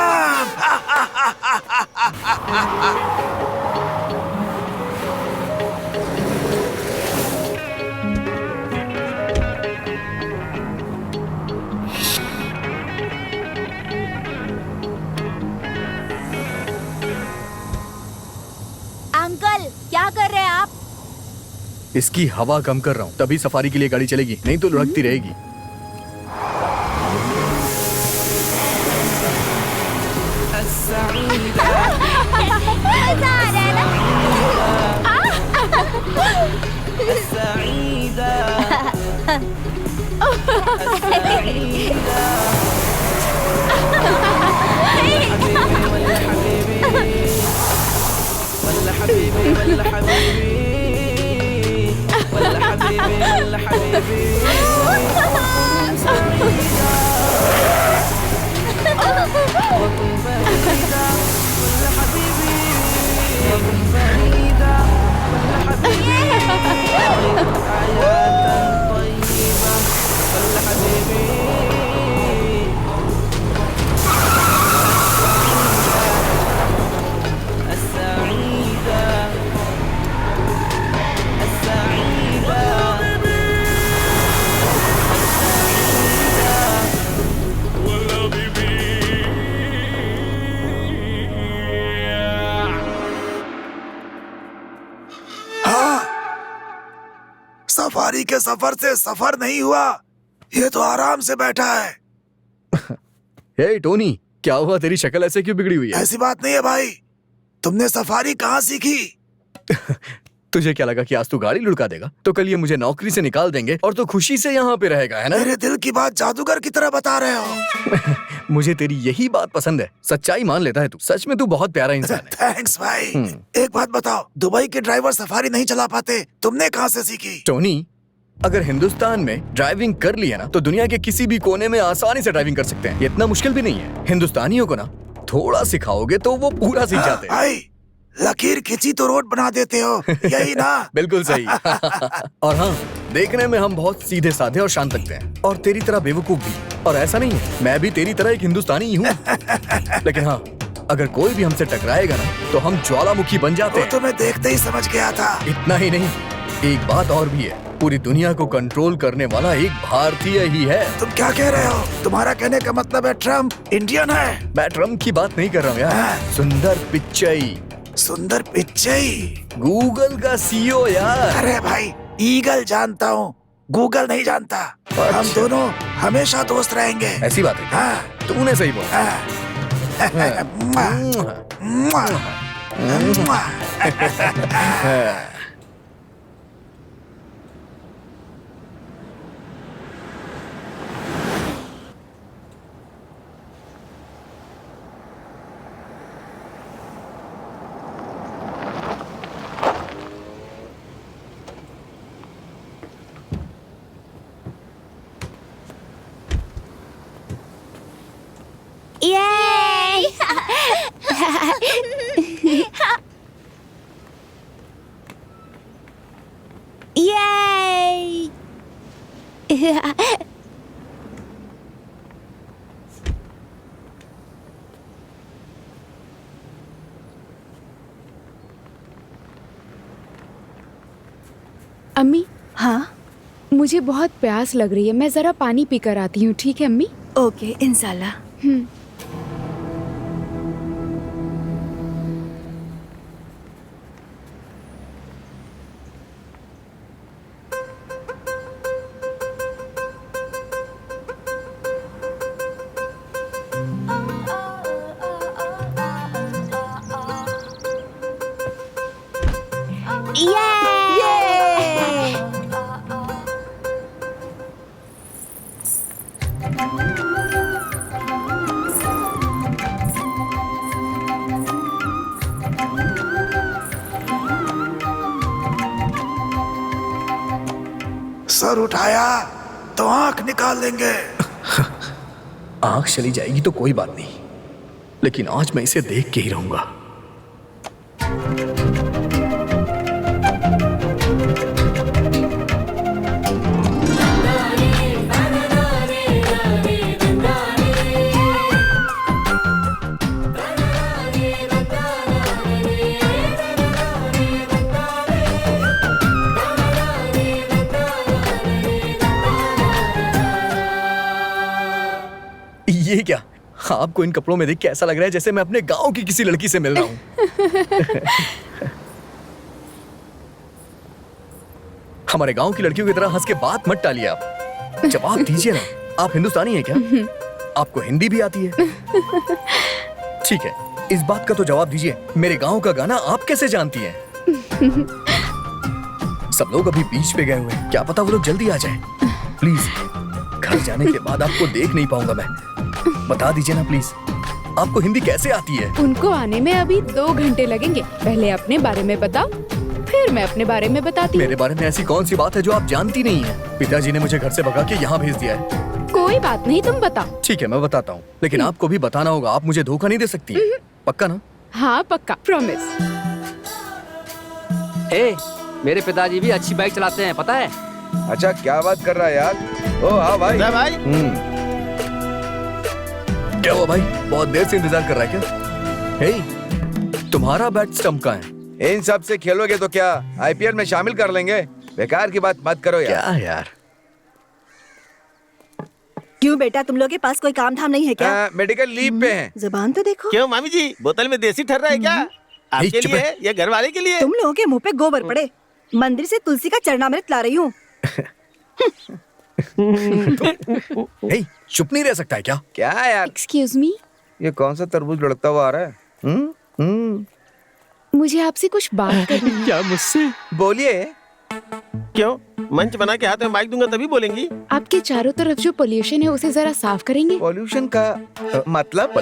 अंकल क्या कर रहे हैं आप? इसकी हवा कम कर रहा हूँ, तभी सफारी के लिए गाड़ी चलेगी, नहीं तो लुढ़कती रहेगी। सफारी के सफर से सफर नहीं हुआ, ये तो आराम से बैठा है। हे टोनी, क्या हुआ? तेरी शक्ल ऐसे क्यों बिगड़ी हुई है? ऐसी बात नहीं है भाई, तुमने सफारी कहाँ सीखी? तुझे क्या लगा कि आज तू गाड़ी लुढ़का देगा तो कल ये मुझे नौकरी से निकाल देंगे और तू खुशी से यहाँ पे रहेगा, है ना? मेरे दिल की बात जादूगर की तरह बता रहे हो। मुझे तेरी यही बात पसंद है, सच्चाई मान लेता है तू। सच में तू बहुत प्यारा इंसान है। थैंक्स भाई। एक बात बताओ, दुबई के ड्राइवर सफारी नहीं चला पाते, तुमने कहाँ से सीखी? टोनी, अगर हिंदुस्तान में ड्राइविंग कर लिया ना तो दुनिया के किसी भी कोने में आसानी से ड्राइविंग कर सकते हैं। ये इतना मुश्किल भी नहीं है। हिंदुस्तानियों को ना थोड़ा सिखाओगे तो वो पूरा सीख जाते हैं। भाई लकीर खींची तो रोड बना देते हो, यही ना? बिल्कुल सही। और हाँ, देखने में हम बहुत सीधे साधे और शांत लगते हैं, और तेरी तरह बेवकूफ भी। और ऐसा नहीं है, मैं भी तेरी तरह एक हिंदुस्तानी ही हूँ। लेकिन हाँ, अगर कोई भी हमसे टकराएगा ना तो हम ज्वालामुखी बन जाते हैं। तो मैं देखते ही समझ गया था। इतना ही नहीं, एक बात और भी है, पूरी दुनिया को कंट्रोल करने वाला एक भारतीय ही है। तुम क्या कह रहे हो? तुम्हारा कहने का मतलब है ट्रम्प इंडियन है? मैं ट्रम्प की बात नहीं कर रहा हूँ यार, सुंदर पिच्चई। सुंदर पिच्चई? गूगल का सीईओ यार। अरे भाई, ईगल जानता हूँ, गूगल नहीं जानता। हम दोनों हमेशा दोस्त रहेंगे। ऐसी बात है? हाँ। तूने सही बोला। Yay! Yay! अम्मी, हाँ मुझे बहुत प्यास लग रही है, मैं जरा पानी पीकर आती हूँ, ठीक है अम्मी? ओके, इंशाल्लाह। सर उठाया तो आंख निकाल लेंगे। आंख चली जाएगी तो कोई बात नहीं, लेकिन आज मैं इसे देख के ही रहूंगा। ये क्या? आपको इन कपड़ों में देख के ऐसा लग रहा है जैसे मैं अपने गांव की किसी लड़की से मिल रहा हूं। हमारे गांव की लड़कियों की तरह हंस के बात मत टालिए आप। जवाब दीजिए ना, आप हिंदुस्तानी हैं क्या? आपको हिंदी भी आती है? ठीक है, इस बात का तो जवाब दीजिए, मेरे गांव का गाना आप कैसे जानती हैं? सब लोग अभी बीच पे गए हुए हैं, क्या पता वो लोग जल्दी आ जाएं। प्लीज, घर जाने के बाद आपको देख नहीं पाऊंगा मैं। बता दीजिए ना प्लीज, आपको हिंदी कैसे आती है? उनको आने में अभी 2 घंटे लगेंगे। पहले अपने बारे में बताओ, फिर मैं अपने बारे में बताती हूँ। मेरे बारे में ऐसी कौन सी बात है जो आप जानती नहीं है? पिताजी ने मुझे घर से भगा के यहाँ भेज दिया है। कोई बात नहीं, तुम बताओ। ठीक है, मैं बताता हूँ, लेकिन आपको भी बताना होगा। आप मुझे धोखा नहीं दे सकती, पक्का ना? हाँ पक्का, प्रॉमिस। मेरे पिताजी भी अच्छी बाइक चलाते हैं, पता है? अच्छा, क्या बात कर रहा है यार? ओ हाँ भाई। क्या हुआ भाई, बहुत देर से इंतजार कर रहा है क्या? हे, तुम्हारा बैट स्टंप कहाँ है? इन सब से खेलोगे तो क्या आईपीएल में शामिल कर लेंगे? बेकार की बात मत करो यार। क्या यार? क्यों बेटा, तुम लोग के पास कोई काम धाम नहीं है क्या? मेडिकल लीव पे हैं। जुबान तो देखो। क्यों मामी जी, बोतल में देसी ठर्रा है क्या? आपके लिए है या घर वाले के लिए? तुम लोगों के मुंह पे गोबर पड़े। मंदिर से तुलसी का चरणामृत ला रही हूँ। चुप नहीं रह सकता है क्या? क्या यार? एक्सक्यूज मी, ये कौन सा तरबूज लड़कता हुआ आ रहा है? मुझे आपसे कुछ बात करनी है। क्या मुझसे? बोलिए। क्यों, मंच बना के हाथ में माइक दूंगा तभी बोलेंगी? आपके चारों तरफ जो पोल्यूशन है उसे जरा साफ करेंगे। पोल्यूशन का मतलब?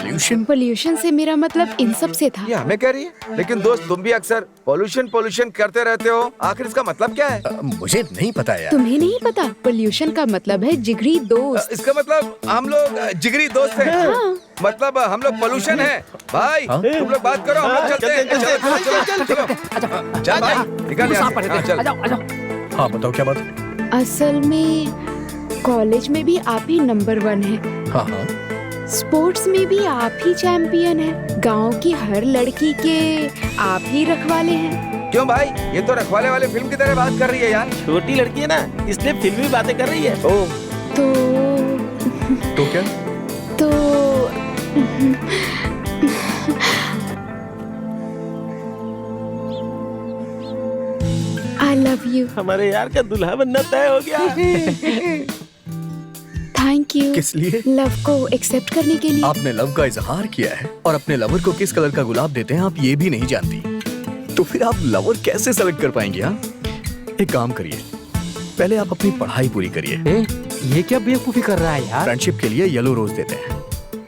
पोल्यूशन से मेरा मतलब इन सब से था। ये हमें कह रही है, लेकिन दोस्त तुम भी अक्सर पोल्यूशन करते रहते हो। आखिर इसका मतलब क्या है? मुझे नहीं पता यार। तुम्हें नहीं पता? पोल्यूशन का मतलब है जिगरी दोस्त। इसका मतलब हम लोग जिगरी दोस्त हैं। हाँ। मतलब हम लोग पोल्यूशन है। भाई तुम लोग बात करो, हम लोग चलते हैं। चल भाई, निकल यहाँ से। हाँ बताओ, क्या बात? असल में कॉलेज में भी आप ही नंबर 1 है। हाँ हाँ। स्पोर्ट्स में भी आप ही चैंपियन है। गांव की हर लड़की के आप ही रखवाले हैं। क्यों भाई, ये तो रखवाले वाले फिल्म की तरह बात कर रही है यार। छोटी लड़की है ना, इसलिए फिल्मी बातें कर रही है। तो क्या? तो I love you। हमारे यार का दुल्हा बनना तय हो गया। Thank you. किस लिए? लव को एक्सेप्ट करने के लिए। आपने लव का इजहार किया है और अपने लवर को किस कलर का गुलाब देते हैं आप ये भी नहीं जानती। तो फिर आप लवर कैसे सेलेक्ट कर पाएंगे? हाँ, एक काम करिए, पहले आप अपनी पढ़ाई पूरी करिए। ये क्या बेवकूफी कर रहा है यार? फ्रेंडशिप के लिए येलो रोज देते हैं,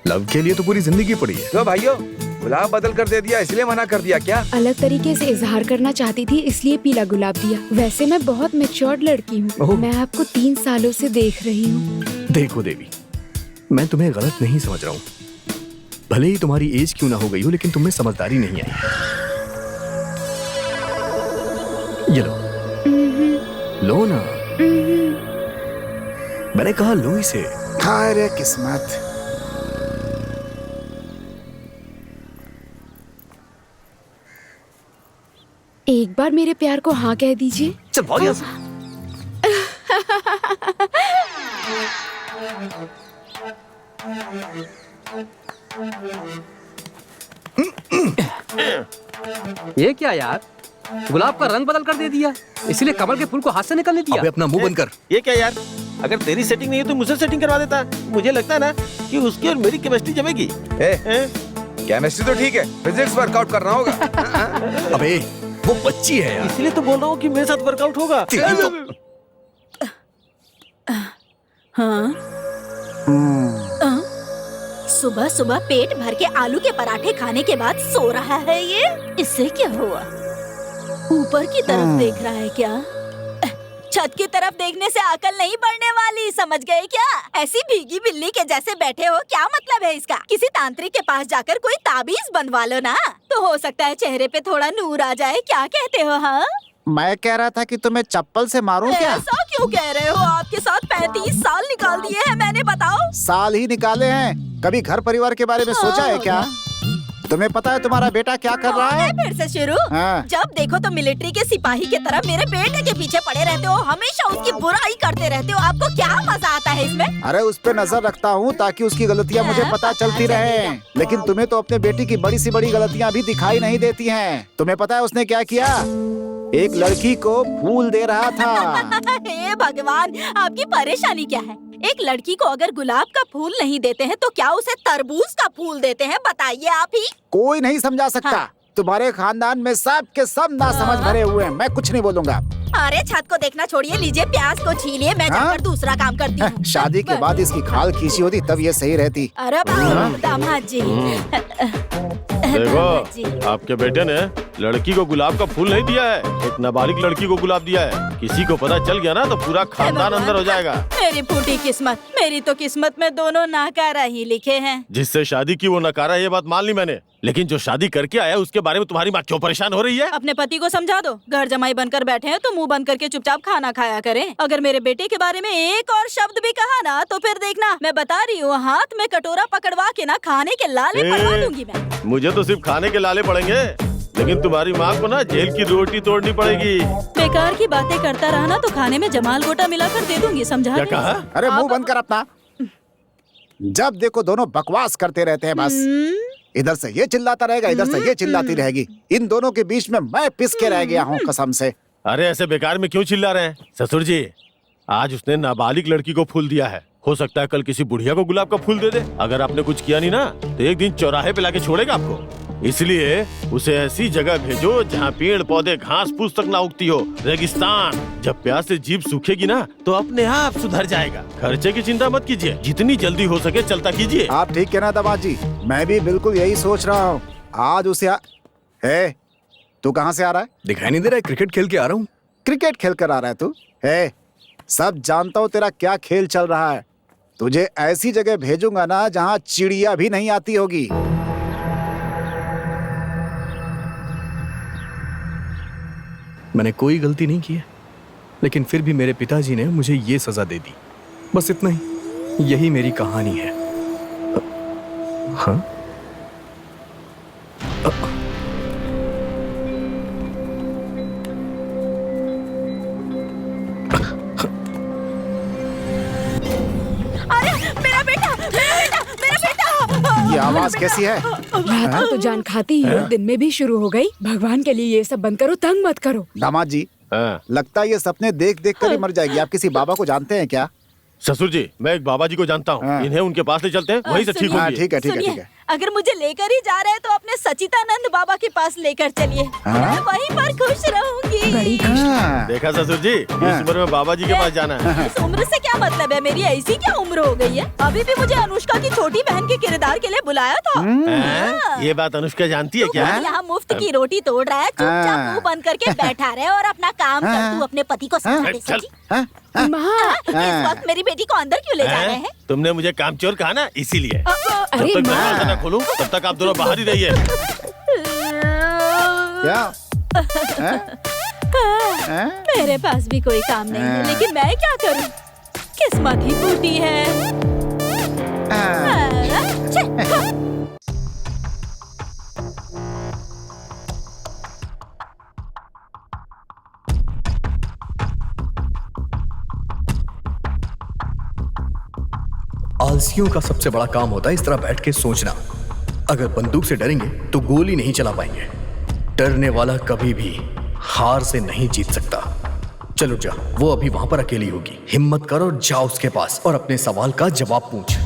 लव के लिए तो पूरी जिंदगी पड़ी है। तो भाइयों, गुलाब बदल कर दे दिया इसलिए मना कर दिया क्या? अलग तरीके से इजहार करना चाहती थी इसलिए पीला गुलाब दिया। वैसे मैं बहुत मैच्योर्ड लड़की हूँ। मैं आपको 3 सालों से देख रही हूँ। देखो देवी, मैं तुम्हें गलत नहीं समझ रहा हूँ। भले ही तुम्हारी एज क्यों ना हो गई हो, लेकिन तुम्हें समझदारी नहीं आई। ये लो ना। मैंने कहा लो इसे। हाय रे किस्मत। एक बार मेरे प्यार को हाँ कह दीजिए। चल भाग यहाँ से। ये क्या यार, गुलाब का रंग बदल कर दे दिया, इसलिए कमल के फूल को हाथ से निकलने दिया। अबे अपना मुंह बंद कर। ये क्या यार, अगर तेरी सेटिंग नहीं है तो मुझसे सेटिंग करवा देता। मुझे लगता है ना कि उसकी और मेरी केमिस्ट्री जमेगी। केमिस्ट्री तो ठीक है, फिजिक्स वर्कआउट करना होगा। अबे वो बच्ची है यार, इसलिए तो बोल रहा हूँ कि मेरे साथ वर्कआउट होगा। हाँ? सुबह सुबह पेट भर के आलू के पराठे खाने के बाद सो रहा है ये। इससे क्या हुआ? ऊपर की तरफ देख रहा है क्या? छत की तरफ देखने से अकल नहीं बढ़ने वाली, समझ गए क्या? ऐसी भीगी बिल्ली के जैसे बैठे हो, क्या मतलब है इसका? किसी तांत्रिक के पास जाकर कोई ताबीज बनवा लो ना, तो हो सकता है चेहरे पे थोड़ा नूर आ जाए। क्या कहते हो? हाँ, मैं कह रहा था कि तुम्हें चप्पल से मारूं क्या? ऐसा क्यों कह रहे हो? आपके साथ 35 साल निकाल दिए हैं मैंने, बताओ। साल ही निकाले हैं, कभी घर परिवार के बारे में सोचा है क्या? तुम्हें पता है तुम्हारा बेटा क्या कर रहा है? फिर से शुरू? हाँ। जब देखो तो मिलिट्री के सिपाही की तरह मेरे बेटे के पीछे पड़े रहते हो, हमेशा उसकी बुराई करते रहते हो। आपको क्या मजा आता है इसमें? अरे उस पे नजर रखता हूँ ताकि उसकी गलतियाँ मुझे पता चलती रहे। लेकिन तुम्हें तो अपने बेटी की बड़ी सी बड़ी गलतियाँ भी दिखाई नहीं देती हैं। तुम्हें पता है उसने क्या किया? एक लड़की को फूल दे रहा था। हे भगवान, आपकी परेशानी क्या है? एक लड़की को अगर गुलाब का फूल नहीं देते हैं तो क्या उसे तरबूज का फूल देते हैं? बताइए आप ही। कोई नहीं समझा सकता। हाँ। तुम्हारे खानदान में सब के सब नासमझ भरे हुए हैं। मैं कुछ नहीं बोलूंगा। अरे छत को देखना छोड़िए, लीजिए प्याज को छीलिए, मैं जाकर दूसरा काम करती हूँ। शादी के बाद इसकी खाल खींची होती तब ये सही रहती। अरे दामाद जी, देखो, आपके बेटे ने लड़की को गुलाब का फूल नहीं दिया है, एक नाबालिग लड़की को गुलाब दिया है। किसी को पता चल गया ना तो पूरा खानदान अंदर हो जाएगा। मेरी फूटी किस्मत, मेरी तो किस्मत में दोनों नाकारा ही लिखे हैं। जिससे शादी की वो नकारा, ये बात मान ली मैंने, लेकिन जो शादी करके आया उसके बारे में तुम्हारी माँ क्यों परेशान हो रही है? अपने पति को समझा दो, घर जमाई बनकर बैठे हैं तो मुंह बंद करके चुपचाप खाना खाया करें। अगर मेरे बेटे के बारे में एक और शब्द भी कहा ना तो फिर देखना, मैं बता रही हूँ, हाथ में कटोरा पकड़वा के ना खाने के लाले पड़वा दूंगी मैं। मुझे तो सिर्फ खाने के लाले पड़ेंगे, लेकिन तुम्हारी माँ को ना जेल की रोटी तोड़नी पड़ेगी। बेकार की बातें करता रहा ना तो खाने में जमाल गोटा मिलाकर दे दूंगी, समझा? क्या कहा? अरे मुंह बंद कर अपना। जब देखो दोनों बकवास करते रहते हैं बस। इधर से ये चिल्लाता रहेगा, इधर से ये चिल्लाती रहेगी। इन दोनों के बीच में मैं पिस के रह गया हूँ कसम से। अरे ऐसे बेकार में क्यों चिल्ला रहे हैं? ससुर जी, आज उसने नाबालिग लड़की को फूल दिया है, हो सकता है कल किसी बुढ़िया को गुलाब का फूल दे दे। अगर आपने कुछ किया नहीं ना तो एक दिन चौराहे पे लाके छोड़ेगा आपको। इसलिए उसे ऐसी जगह भेजो जहाँ पेड़ पौधे घास फूस तक ना उगती हो, रेगिस्तान। जब प्यास से जीभ सूखेगी ना तो अपने आप सुधर जाएगा। खर्चे की चिंता मत कीजिए, जितनी जल्दी हो सके चलता कीजिए। आप ठीक कहना दामाद जी, मैं भी बिल्कुल यही सोच रहा हूँ। आज उसे तू कहाँ से आ रहा है? दिखाई नहीं दे रहा है? क्रिकेट खेल के आ रहा हूँ। क्रिकेट खेल कर आ रहा है तू? सब जानता हूँ तेरा क्या खेल चल रहा है। तुझे ऐसी जगह भेजूंगा ना जहाँ चिड़िया भी नहीं आती होगी। मैंने कोई गलती नहीं की है, लेकिन फिर भी मेरे पिताजी ने मुझे ये सजा दे दी। बस इतना ही, यही मेरी कहानी है। हाँ? ये आवाज कैसी है? रात को तो जान खाती है, दिन में भी शुरू हो गई। भगवान के लिए ये सब बंद करो, तंग मत करो। दामाद जी, लगता है ये सपने देख देख कर ही मर जाएगी। आप किसी बाबा को जानते हैं क्या? ससुर जी, मैं एक बाबा जी को जानता हूँ, इन्हें उनके पास ले चलते हैं, वहीं से ठीक होगी। ठीक है ठीक है ठीक है। अगर मुझे लेकर ही जा रहे हैं तो अपने सचितानंद बाबा के पास लेकर चलिए, मैं वहीं पर खुश रहूंगी। बड़ी खुश। देखा ससुर जी, इस उम्र में बाबा जी के पास जाना है। इस उम्र से क्या मतलब है? मेरी ऐसी क्या उम्र हो गई है? अभी भी मुझे अनुष्का की छोटी बहन के किरदार के लिए बुलाया था। ये बात अनुष्का जानती है क्या? यहाँ मुफ्त की रोटी तोड़ रहा है, चुपचाप मुंह बंद करके बैठा रहे और अपना काम कर। तू अपने पति को समझा दे सची। इस वक्त मेरी बेटी को अंदर क्यों ले जा रहे हैं? तुमने मुझे कामचोर कहा ना, इसीलिए। जब अरे तक माँ। दरवाजा ना खोलूं तब तक आप दोनों बाहर ही रहिए। क्या? मेरे पास भी कोई काम नहीं है, लेकिन मैं क्या करूं? किस्मत ही फूटी है। आलसियों का सबसे बड़ा काम होता है इस तरह बैठ के सोचना। अगर बंदूक से डरेंगे तो गोली नहीं चला पाएंगे। डरने वाला कभी भी हार से नहीं जीत सकता। चलो जा, वो अभी वहां पर अकेली होगी। हिम्मत कर और जा उसके पास और अपने सवाल का जवाब पूछ।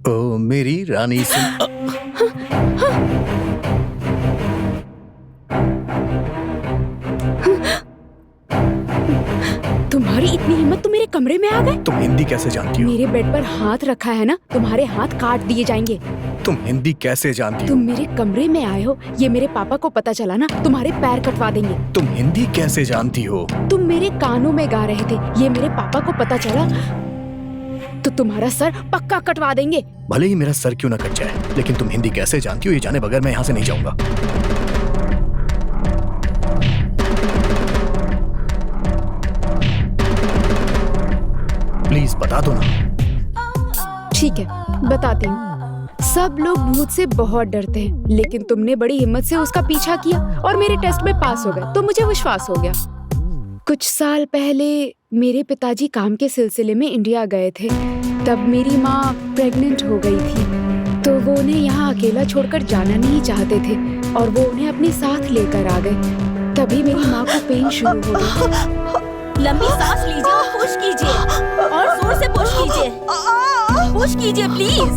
ओ मेरी रानी सिंह। तुम्हारी इतनी हिम्मत, तुम मेरे कमरे में आ गए? तुम हिंदी कैसे जानती हो? मेरे बेड पर हाथ रखा है ना, तुम्हारे हाथ काट दिए जाएंगे। तुम हिंदी कैसे जानती हो? तुम मेरे कमरे में आए हो, ये मेरे पापा को पता चला ना, तुम्हारे पैर कटवा देंगे। तुम हिंदी कैसे जानती हो? तुम मेरे कानों में गा रहे थे, ये मेरे पापा को पता चला तो तुम्हारा सर पक्का कटवा देंगे। भले ही मेरा सर क्यों ना कट जाए, लेकिन तुम हिंदी कैसे जानती हो ये जाने बगैर मैं यहाँ से नहीं जाऊंगा। प्लीज बता दो ना। ठीक है, बताती हूँ। सब लोग भूत से बहुत डरते हैं, लेकिन तुमने बड़ी हिम्मत से उसका पीछा किया और मेरे टेस्ट में पास हो गए, तो मुझे विश्वास हो गया। कुछ साल पहले मेरे पिताजी काम के सिलसिले में इंडिया गए थे। तब मेरी माँ प्रेग्नेंट हो गई थी, तो वो उन्हें यहाँ अकेला छोड़कर जाना नहीं चाहते थे और वो उन्हें अपने साथ लेकर आ गए। तभी मेरी माँ को पेन शुरू हो गई। लंबी सांस लीजिए और पुश कीजिए, और जोर से पुश कीजिए। पुश कीजिए प्लीज।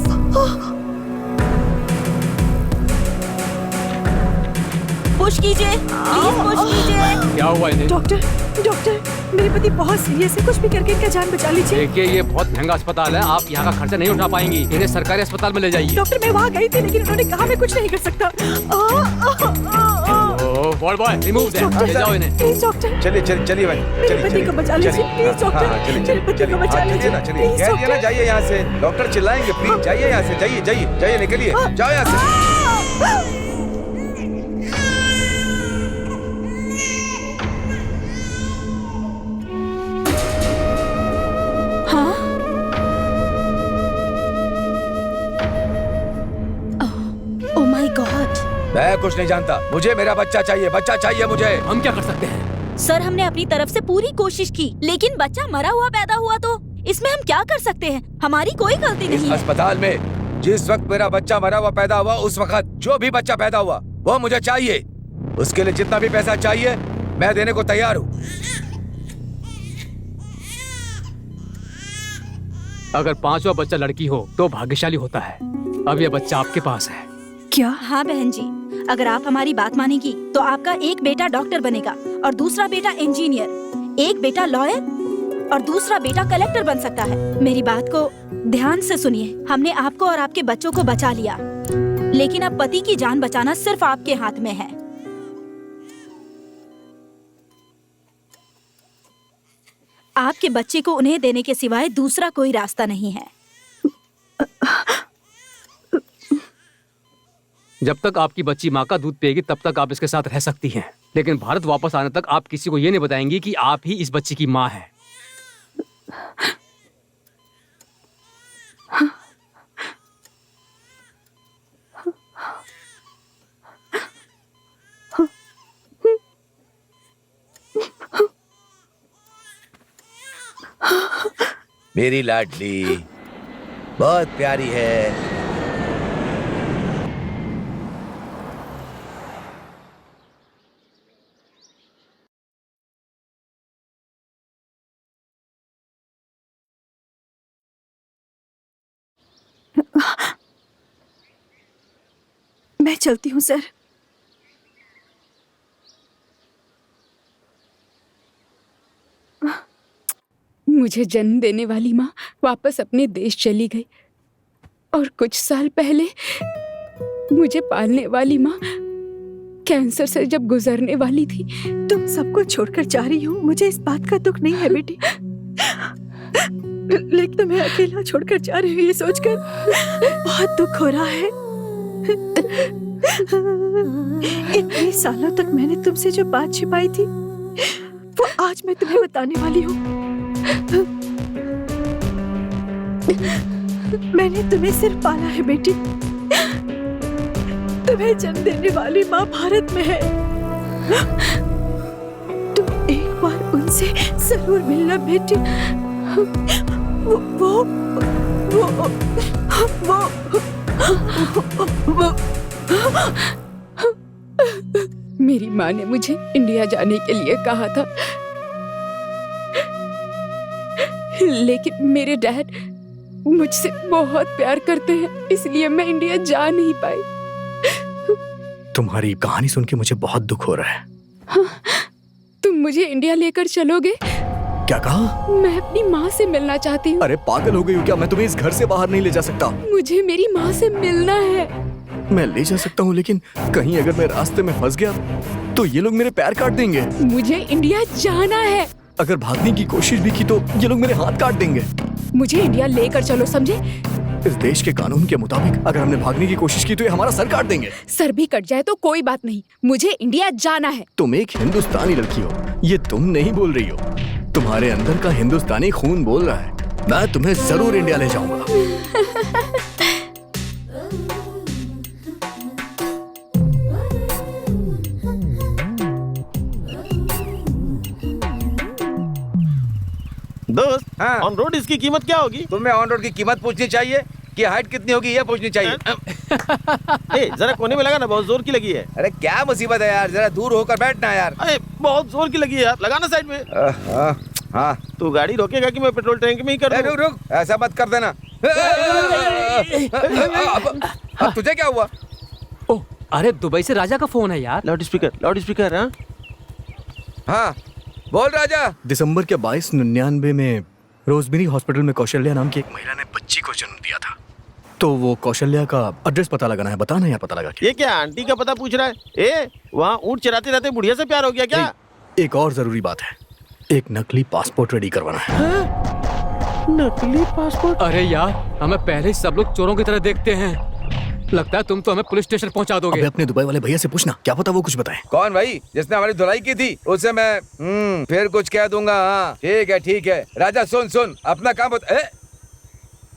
पुश कीजिए प्लीज, पुश कीजिए। क्या हुआ इन्हें? डॉक्टर, मेरे पति बहुत सीरियस है, कुछ भी करके इनका जान बचा लीजिए। देखिए ये बहुत महंगा अस्पताल है, आप यहाँ का खर्चा नहीं उठा पाएंगी। इन्हें सरकारी अस्पताल में ले जाइए। डॉक्टर, मैं वहाँ गई थी, लेकिन उन्होंने कहा मैं कुछ नहीं कर सकता। वॉर्ड बॉय, रिमूव देम, ले जाओ इन्हें। प्लीज डॉक्टर, चलिए भाई, मेरे पति को बचा लीजिए प्लीज डॉक्टर। मेरे पति को बचा लीजिए प्लीज डॉक्टर। जाइए यहाँ से, डॉक्टर चिल्लाएंगे। प्लीज जाइए यहाँ से, जाइए निकलिए, जाओ यहाँ से। मैं कुछ नहीं जानता, मुझे मेरा बच्चा चाहिए मुझे। हम क्या कर सकते हैं? सर, हमने अपनी तरफ से पूरी कोशिश की, लेकिन बच्चा मरा हुआ पैदा हुआ तो इसमें हम क्या कर सकते हैं? हमारी कोई गलती नहीं है। अस्पताल में जिस वक्त मेरा बच्चा मरा हुआ पैदा हुआ, उस वक्त जो भी बच्चा पैदा हुआ वो मुझे चाहिए। उसके लिए जितना भी पैसा चाहिए मैं देने को तैयार हूँ। अगर पांचवा बच्चा लड़की हो तो भाग्यशाली होता है। अब यह बच्चा आपके पास है। क्या? हाँ बहन जी, अगर आप हमारी बात मानेगी तो आपका एक बेटा डॉक्टर बनेगा और दूसरा बेटा इंजीनियर, एक बेटा लॉयर और दूसरा बेटा कलेक्टर बन सकता है। मेरी बात को ध्यान से सुनिए। हमने आपको और आपके बच्चों को बचा लिया, लेकिन अब पति की जान बचाना सिर्फ आपके हाथ में है। आपके बच्चे को उन्हें देने के सिवाय दूसरा कोई रास्ता नहीं है। जब तक आपकी बच्ची माँ का दूध पिएगी तब तक आप इसके साथ रह सकती हैं, लेकिन भारत वापस आने तक आप किसी को ये नहीं बताएंगी कि आप ही इस बच्ची की माँ हैं। मेरी लाडली बहुत प्यारी है। मैं चलती हूँ सर। मुझे जन्म देने वाली माँ वापस अपने देश चली गई और कुछ साल पहले मुझे पालने वाली माँ कैंसर से जब गुजरने वाली थी। तुम सबको छोड़कर जा रही हो, मुझे इस बात का दुख नहीं है बेटी, लेकिन तुम्हें अकेला छोड़कर जा रही हो ये सोचकर बहुत दुख हो रहा है। इतने सालों तक मैंने तुमसे जो बात छिपाई थी वो आज मैं तुम्हें बताने वाली हूँ। मैंने तुम्हें सिर्फ पाला है बेटी, तुम्हें जन्म देने वाली माँ भारत में है। तुम एक बार उनसे जरूर मिलना बेटी। वो मेरी माँ ने मुझे इंडिया जाने के लिए कहा था, लेकिन मेरे डैड मुझसे बहुत प्यार करते हैं, इसलिए मैं इंडिया जा नहीं पाई। तुम्हारी कहानी सुन के मुझे बहुत दुख हो रहा है। हाँ, तुम मुझे इंडिया लेकर चलोगे? क्या कहा? मैं अपनी माँ से मिलना चाहती हूँ। अरे पागल हो गई हो क्या? मैं तुम्हें इस घर से बाहर नहीं ले जा सकता। मुझे मेरी माँ से मिलना है। मैं ले जा सकता हूँ, लेकिन कहीं अगर मैं रास्ते में फंस गया तो ये लोग मेरे पैर काट देंगे। मुझे इंडिया जाना है। अगर भागने की कोशिश भी की तो ये लोग मेरे हाथ काट देंगे। मुझे इंडिया लेकर चलो, समझे? इस देश के कानून के मुताबिक अगर हमने भागने की कोशिश की तो ये हमारा सर काट देंगे। सर भी कट जाए तो कोई बात नहीं, मुझे इंडिया जाना है। तुम एक हिंदुस्तानी लड़की हो, ये तुम नहीं बोल रही हो, तुम्हारे अंदर का हिंदुस्तानी खून बोल रहा है। मैं तुम्हें जरूर इंडिया ले जाऊंगा। दोस्त, ऑन रोड इसकी कीमत क्या होगी? तुम्हें ऑन रोड की कीमत पूछनी चाहिए कि हाइट कितनी होगी ये पूछनी चाहिए। जरा कोने में लगा ना, बहुत जोर की लगी है। अरे क्या मुसीबत है यार, जरा दूर होकर बैठना यार। अरे बहुत जोर की लगी है यार, लगाना साइड में। हाँ तू गाड़ी रोकेगा कि मैं पेट्रोल टैंक में ही कर दूं? रुक रुक, ऐसा मत कर देना। अब तुझे क्या हुआ? ओह, अरे दुबई से राजा का फोन है यार। Loud speaker. हाँ हाँ बोल राजा। दिसंबर के 2299 में रोजमेरी हॉस्पिटल में कौशल्या नाम की एक महिला ने बच्ची को जन्म दिया था। तो वो कौशल्या का एड्रेस पता लगाना है, बताना या पता लगा के? ये क्या आंटी का पता पूछ रहा है? वहाँ ऊँट चराते रहते बुढ़िया से प्यार हो गया क्या? एक और जरूरी बात है, एक नकली पासपोर्ट रेडी करवाना है। नकली पासपोर्ट? अरे यार, हमें पहले ही सब लोग चोरों की तरह देखते हैं। लगता है तुम तो हमें पुलिस स्टेशन पहुंचा दोगे। अबे अपने दुबई वाले भैया से पूछना, क्या पता वो कुछ बताए। कौन भाई? जिसने हमारी धुलाई की थी उसे मैं फिर कुछ कह दूंगा। हाँ ठीक है राजा, सुन अपना काम बता।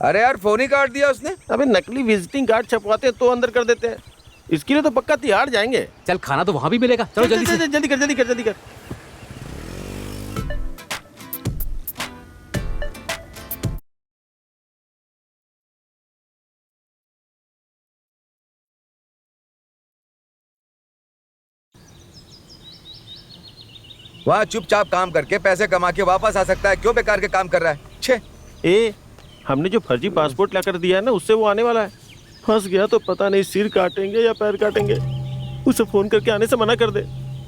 अरे यार फोन ही काट दिया उसने। अबे नकली विजिटिंग कार्ड छपवाते तो अंदर कर देते हैं, इसके लिए तो पक्का तिहाड़ जाएंगे। चल खाना तो वहाँ भी मिलेगा, चलो जल्दी कर। वहाँ चुपचाप काम करके पैसे कमा के वापस आ सकता है, क्यों बेकार के काम कर रहा है? छे हमने जो फर्जी पासपोर्ट लाकर दिया है ना, उससे वो आने वाला है। फंस गया तो पता नहीं सिर काटेंगे या पैर काटेंगे। उसे फोन करके आने से मना कर दे।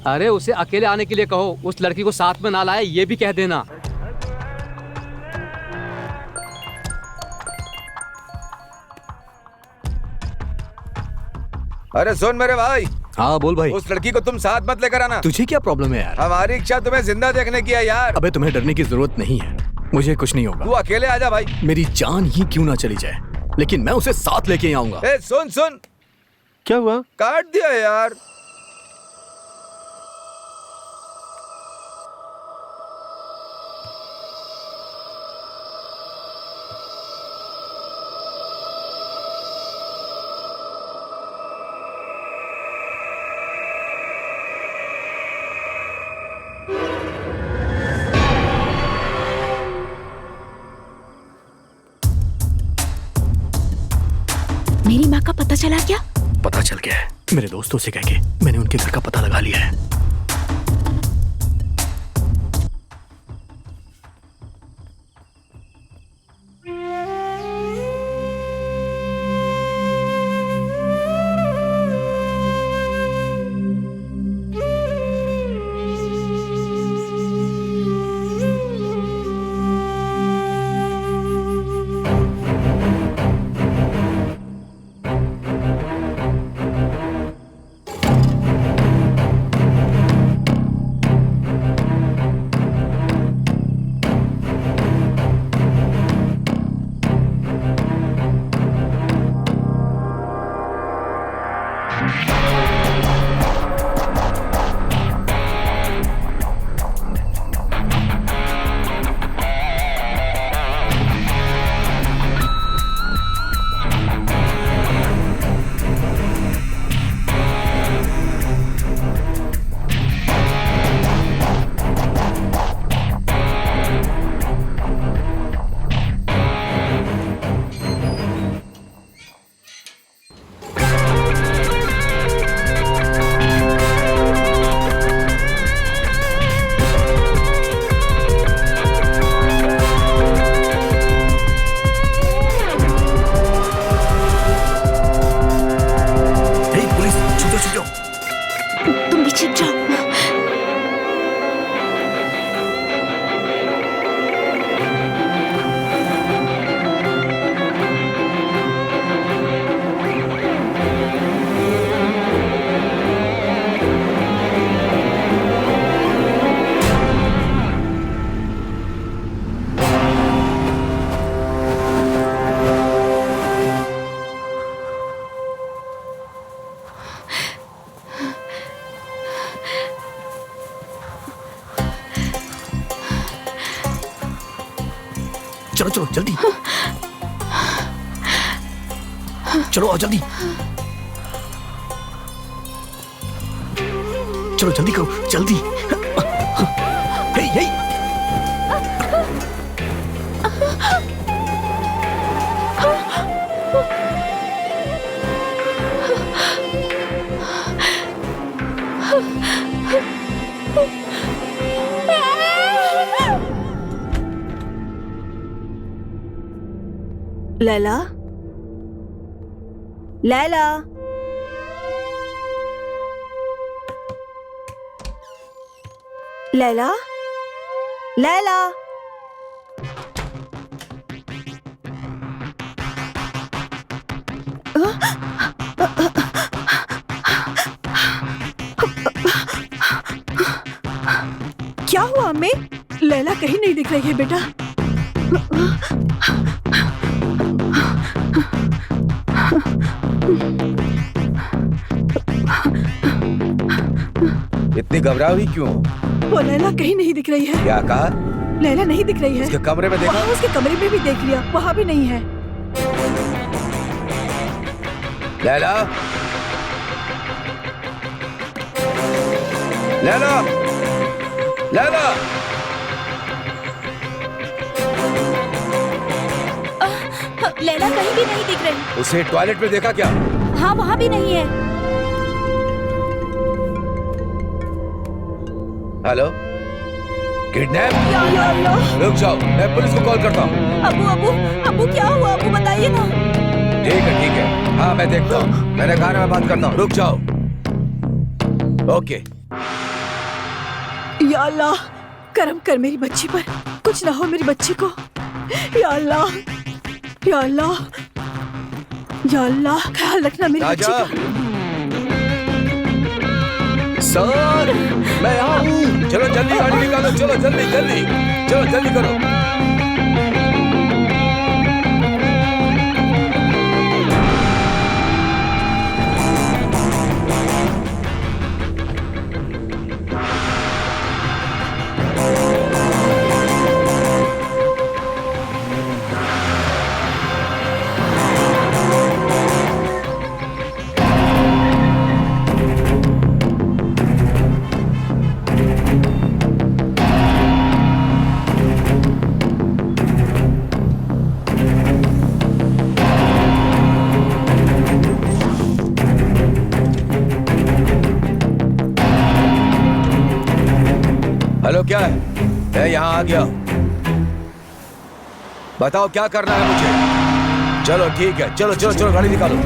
अरे उसे अकेले आने के लिए कहो, उस लड़की को साथ में ना लाए ये भी कह देना। अरे सुन मेरे भाई। हाँ बोल भाई। उस लड़की को तुम साथ मत लेकर आना। तुझे क्या प्रॉब्लम है यार? हमारी इच्छा तुम्हें जिंदा देखने की है यार। अबे तुम्हें डरने की जरूरत नहीं है, मुझे कुछ नहीं होगा। तू अकेले आजा भाई। मेरी जान ही क्यों ना चली जाए, लेकिन मैं उसे साथ लेके आऊंगा। सुन क्या हुआ? काट दिया यार। मेरी माँ का पता चला क्या? पता चल गया है, मेरे दोस्तों से कह के मैंने उनके घर का पता लगा लिया है। चलो चलो जल्दी, चलो आओ जल्दी, चलो जल्दी करो जल्दी। हे हे लैला, लैला, लैला, लैला। क्या हुआ अम्मी? लैला कहीं नहीं दिख रही है बेटा। इतनी घबरा हुई क्यों? वो लैला कहीं नहीं दिख रही है। क्या कहा? लैला नहीं दिख रही है। उसके कमरे में देखा? वहाँ उसके कमरे में भी देख लिया, वहाँ भी नहीं है। लैला, लैला, लैला। लैला कहीं भी नहीं दिख रही। उसे टॉयलेट में देखा क्या? हाँ, वहाँ भी नहीं है। Hello, kidnap? या अल्लाह। रुक जाओ, मैं पुलिस को कॉल करता हूँ। अबू अबू अबू क्या हुआ? अबू बताइए ना। ठीक है, हाँ मैं देखता हूँ। मैंने कहा ना मैं बात करता हूँ, रुक जाओ। ओके। या अल्लाह, करम कर मेरी बच्ची पर, कुछ ना हो मेरी बच्ची को। या अल्लाह, या अल्लाह, या अल्लाह, ख्याल रखना मेरी बच्ची राजा। का। सर मैं यहाँ हूँ। चलो जल्दी गाड़ी निकालो, चलो जल्दी जल्दी, चलो जल्दी करो। हेलो, क्या है? मैं यहाँ आ गया। बताओ क्या करना है मुझे? चलो ठीक है, चलो चलो चलो गाड़ी निकालो।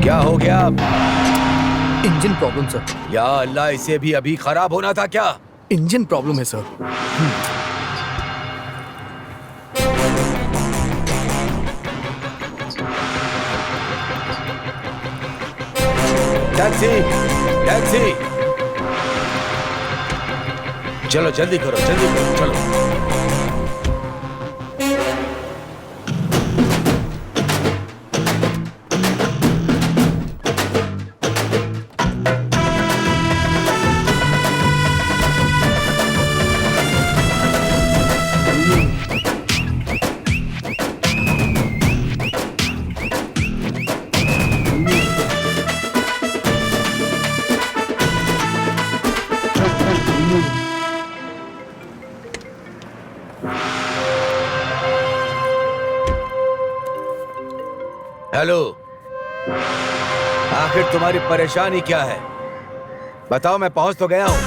क्या हो गया? Engine problem sir. या अल्लाह, इसे भी अभी खराब होना था क्या? इंजन प्रॉब्लम है सर। Taxi, taxi. चलो जल्दी करो, जल्दी करो, चलो। हेलो, आखिर तुम्हारी परेशानी क्या है? बताओ, मैं पहुंच तो गया हूं।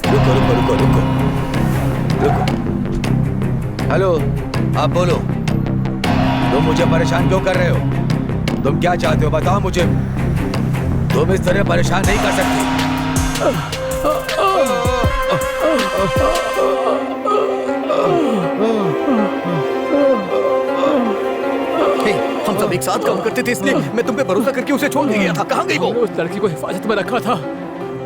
रुको रुको रुको रुको रुको। हेलो, आप बोलो। तुम मुझे परेशान क्यों कर रहे हो? तुम क्या चाहते हो बताओ मुझे। तुम इस तरह परेशान नहीं कर सकती। हम सब एक साथ काम करते थे, इसलिए मैं तुम पे भरोसा करके उसे छोड़ के गया था। कहाँ गई वो? उस लड़की को हिफाजत में रखा था,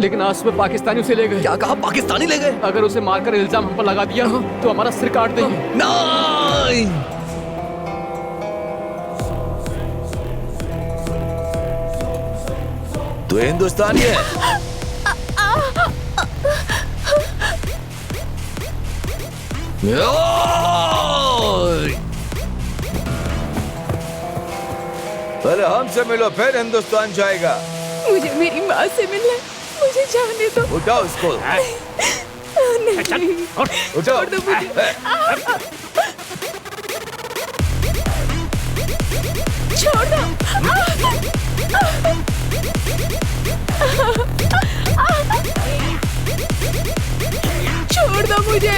लेकिन आज सुबह पाकिस्तानी उसे ले गए। क्या कहा? पाकिस्तानी ले गए? अगर उसे मारकर इल्जाम हम पर लगा दिया तो हमारा सिर काट देंगे। नहीं। तू हिंदुस्तानी है? पहले हमसे मिलो, फिर हिंदुस्तान जाएगा। मुझे मेरी माँ से मिलना है, मुझे जाने दो। उठाओ उसको। नहीं, उठाओ। छोड़ दो मुझे। छोड़ दो। छोड़ दो मुझे।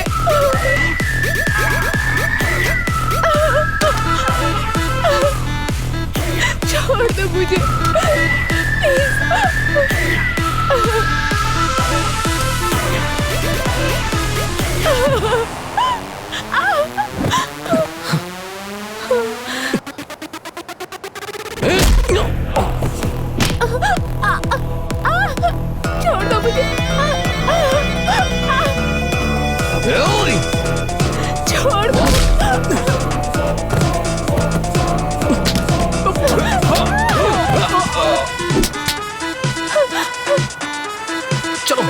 छोड़ दो मुझे। छोड़ दो मुझे। छोड़ दो। चलो।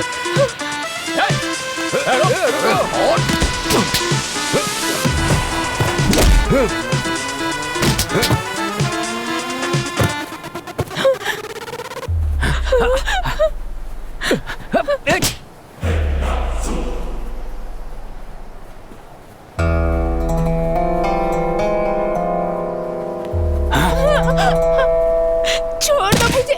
छोड़ दो मुझे।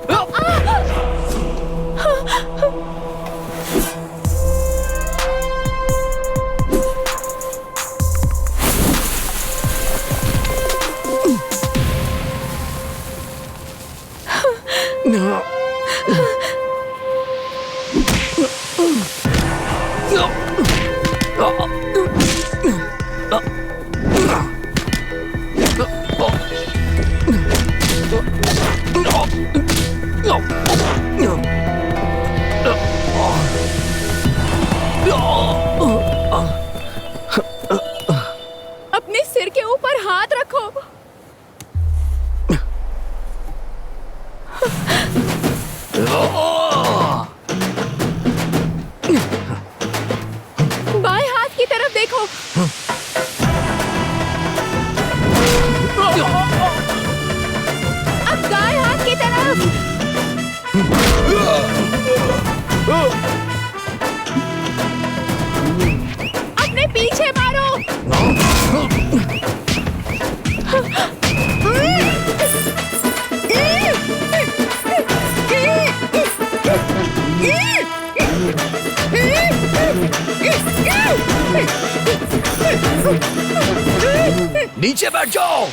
अपने सिर के ऊपर हाथ रखो। बाएं हाथ की तरफ देखो। अब दाएं हाथ की तरफ। अपने पीछे मारो। नीचे बैठ जाओ।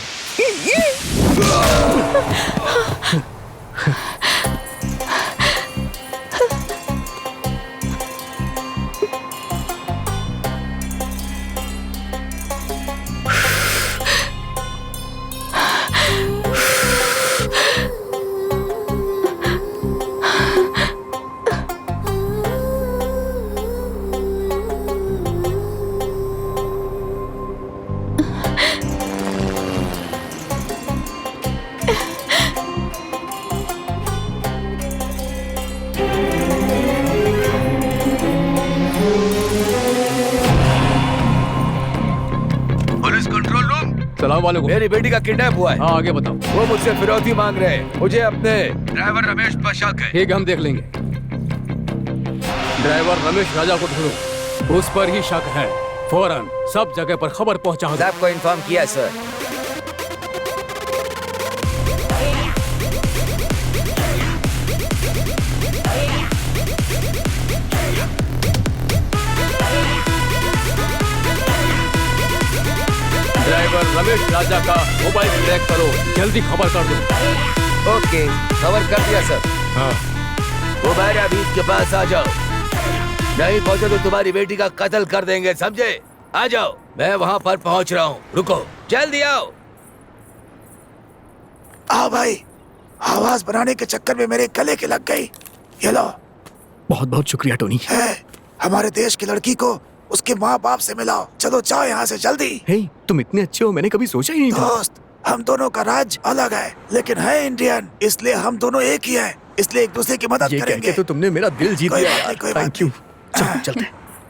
मेरी बेटी का किडनैप हुआ है। हाँ आगे बताओ। वो मुझसे फिरौती मांग रहे हैं। मुझे अपने ड्राइवर रमेश पर शक है। ठीक है, हम देख लेंगे। ड्राइवर रमेश राजा को ढूंढो, उस पर ही शक है। फौरन सब जगह पर खबर पहुंचाओ। आपको इन्फॉर्म किया सर। ड्राइवर ड्राइवर रमेश राजा का मोबाइल ट्रैक करो, जल्दी खबर कर दो। ओके, खबर कर दिया सर। हाँ। उमैरा बीच के पास आ जाओ, नहीं पहुंचे तो तुम्हारी बेटी का कत्ल कर देंगे, समझे? आ जाओ, मैं वहाँ पर पहुँच रहा हूँ, रुको, जल्दी आओ। आओ भाई, आवाज बनाने के चक्कर में मेरे गले के लग गई। ये लो। बहुत बहुत शुक्रिया टोनी। हमारे देश की लड़की को उसके माँ बाप से मिलाओ। चलो जाओ यहाँ से जल्दी। हे, तुम इतने अच्छे हो, मैंने कभी सोचा ही नहीं था। दोस्त, हम दोनों का राज्य अलग है, लेकिन है इंडियन, इसलिए हम दोनों एक ही हैं, इसलिए एक दूसरे की मदद करेंगे। तो तुमने मेरा दिल जीत लिया। Thank you. चलते।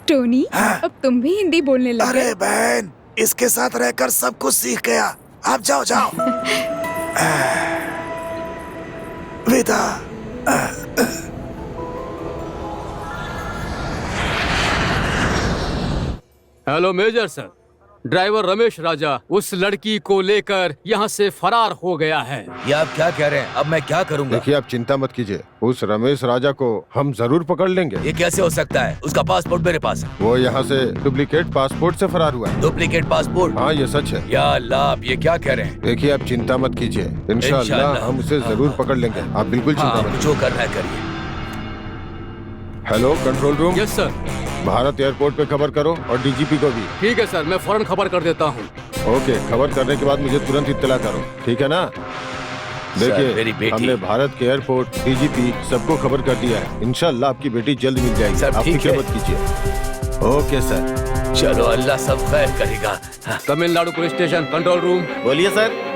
टोनी, अब तुम भी हिंदी बोलने लगे। अरे बहन, इसके साथ रहकर सब कुछ सीख गया। आप जाओ जाओ। विदा। Hello major sir, driver Ramesh Raja उस लड़की को लेकर यहाँ से फरार हो गया है। ये आप क्या कह रहे हैं? अब मैं क्या करूँगा? देखिए, आप चिंता मत कीजिए, उस रमेश राजा को हम जरूर पकड़ लेंगे। ये कैसे हो सकता है? उसका पासपोर्ट मेरे पास है। वो यहाँ से डुप्लीकेट पासपोर्ट से फरार हुआ है। Duplicate passport? हाँ, ये सच है। या अल्लाह, आप ये क्या कह रहे हैं? देखिए, आप चिंता मत कीजिए, इंशाअल्लाह हम उसे जरूर पकड़ लेंगे। आप बिल्कुल चिंता मत। जो करना है करिए। Hello control room. Yes sir. Bharat airport पे खबर करो और डीजीपी को भी। ठीक है सर, मैं फौरन खबर कर देता हूँ। ओके, खबर करने के बाद मुझे तुरंत इत्तला करो, ठीक है ना? देखिए, हमने भारत के एयरपोर्ट, डीजीपी सबको खबर कर दिया है। इंशाअल्लाह आपकी बेटी जल्द मिल जाएगी। आप फिक्र मत कीजिए। Okay sir. चलो, अल्लाह सब खैर करेगा। Tamil Nadu police station, control room. बोलिए सर।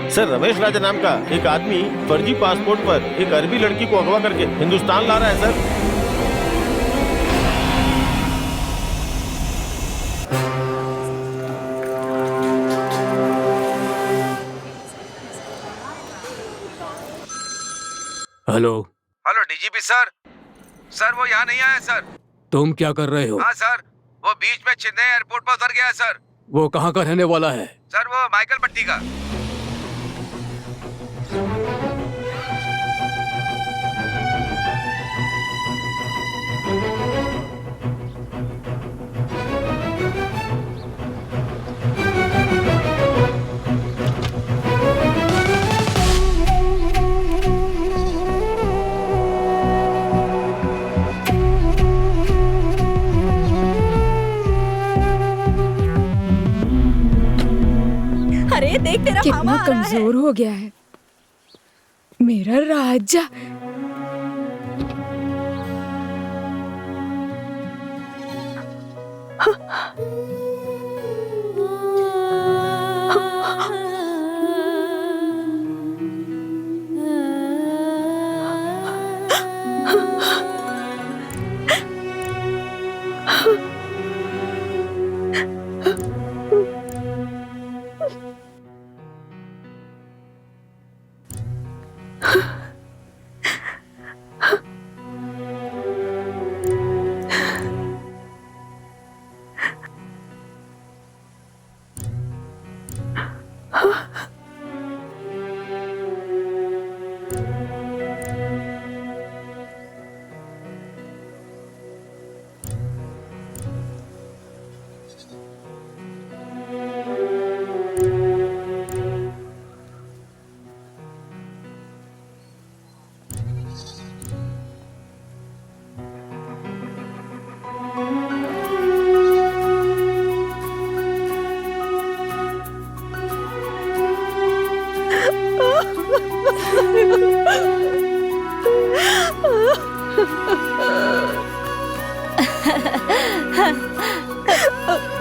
सर, रमेश राजा नाम का एक आदमी फर्जी पासपोर्ट पर एक अरबी लड़की को अगवा करके हिंदुस्तान ला रहा है sir. Hello. Hello DGP sir. Sir, वो यहाँ नहीं आया सर। तुम क्या कर रहे हो? हाँ सर, वो बीच में चेन्नई एयरपोर्ट पर उतर गया है सर। वो कहाँ का रहने वाला है? सर, वो माइकल पट्टी का। अरे देख, तेरा कितना मामा आ रहा है। कमजोर हो गया है मेरा राजा।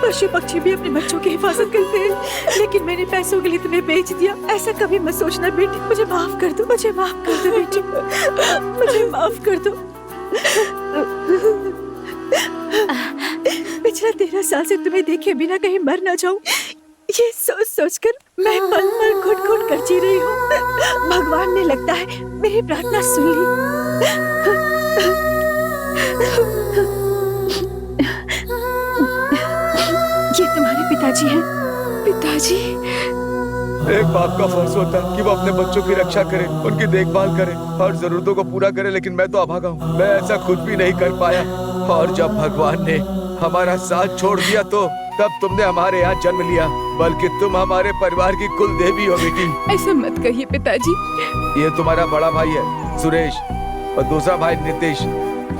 पशु पक्षी भी अपने बच्चों की हिफाजत करते हैं, लेकिन मैंने पैसों के लिए तुम्हें बेच दिया। ऐसा कभी मत सोचना बेटी। मुझे माफ कर दो, मुझे माफ कर दो बेटी, मुझे माफ कर दो। पिछले 13 साल से तुम्हें देखे बिना कहीं मर ना जाऊं, ये सोच सोच कर मैं पल पल घुट घुट कर जी रही हूँ। भगवान ने लगता है मेरी प्रार्थना सुन ली। ये तुम्हारे पिताजी हैं। पिताजी? एक बाप का फर्ज होता है कि वो अपने बच्चों की रक्षा करे, उनकी देखभाल करे, हर जरूरतों को पूरा करे, लेकिन मैं तो अभागा हूँ। मैं ऐसा कुछ भी नहीं कर पाया। और जब भगवान ने हमारा साथ छोड़ दिया तो तब तुमने हमारे यहाँ जन्म लिया, बल्कि तुम हमारे परिवार की कुल देवी हो बेटी। ऐसा मत कहिए पिताजी। ये तुम्हारा बड़ा भाई है सुरेश, और दूसरा भाई नीतीश,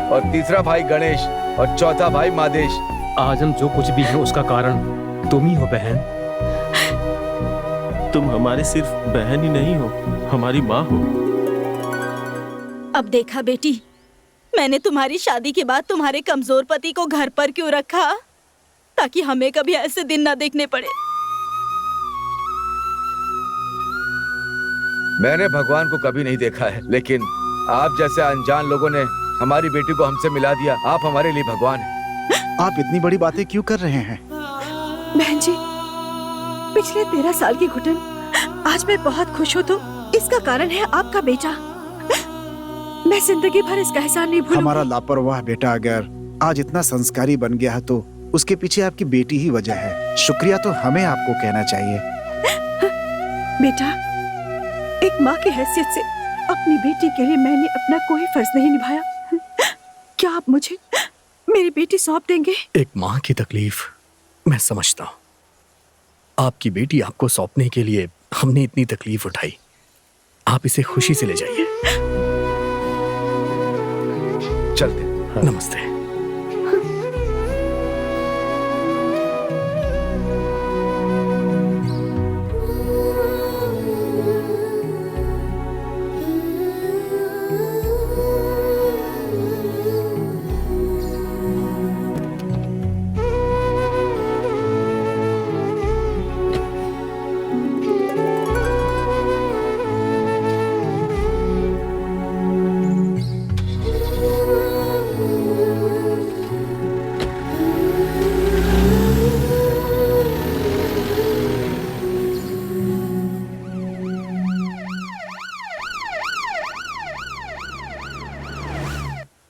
और तीसरा भाई गणेश, और चौथा भाई मादेश। आज हम जो कुछ भी है उसका कारण तुम ही हो बहन। तुम हमारे सिर्फ बहन ही नहीं हो, हमारी माँ हो। अब देखा बेटी, मैंने तुम्हारी शादी के बाद तुम्हारे कमजोर पति को घर पर क्यों रखा, ताकि हमें कभी ऐसे दिन न देखने पड़े। मैंने भगवान को कभी नहीं देखा है, लेकिन आप जैसे अनजान लोगों ने हमारी बेटी को हमसे मिला दिया। आप हमारे लिए भगवान हैं। आप इतनी बड़ी बातें क्यों कर रहे हैं? बहन जी, पिछले 13 साल की घुटन आज मैं बहुत खुश हूँ, तो इसका कारण है आपका बेटा। मैं जिंदगी भर इसका एहसान नहीं भूलूंगी। हमारा लापरवाह बेटा अगर आज इतना संस्कारी बन गया है तो उसके पीछे आपकी बेटी ही वजह है। शुक्रिया तो हमें आपको कहना चाहिए। बेटा, एक माँ की हैसियत से अपनी बेटी के लिए मैंने अपना कोई फर्ज नहीं निभाया। क्या आप मुझे मेरी बेटी सौंप देंगे? एक माँ की तकलीफ मैं समझता हूँ। आपकी बेटी आपको सौंपने के लिए हमने इतनी तकलीफ उठाई। आप इसे खुशी से ले जाइए। चलते। नमस्ते।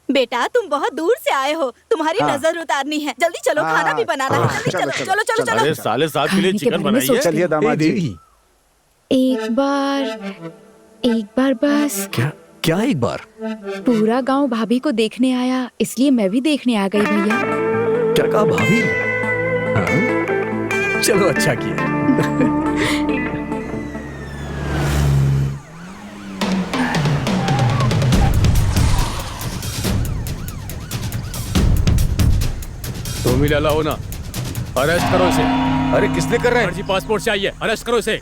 बेटा, तुम बहुत दूर से आए हो, तुम्हारी हाँ। नजर उतारनी है। जल्दी चलो, खाना भी बनाना है। जल्दी चलो, चलो चलो चलो। अरे साले साहब के लिए चिकन बनाइए। चलिए दामाद जी। एक बार बस। क्या एक बार? पूरा गांव भाभी को देखने आया, इसलिए मैं भी देखने आ गई भैया। क्या कहा भाभी? हाँ? चलो अच्छा किया। तुम ही लाला हो ना, अरेस्ट करो इसे। अरे किसने कर रहे हैं? फर्जी पासपोर्ट चाहिए, अरेस्ट करो इसे।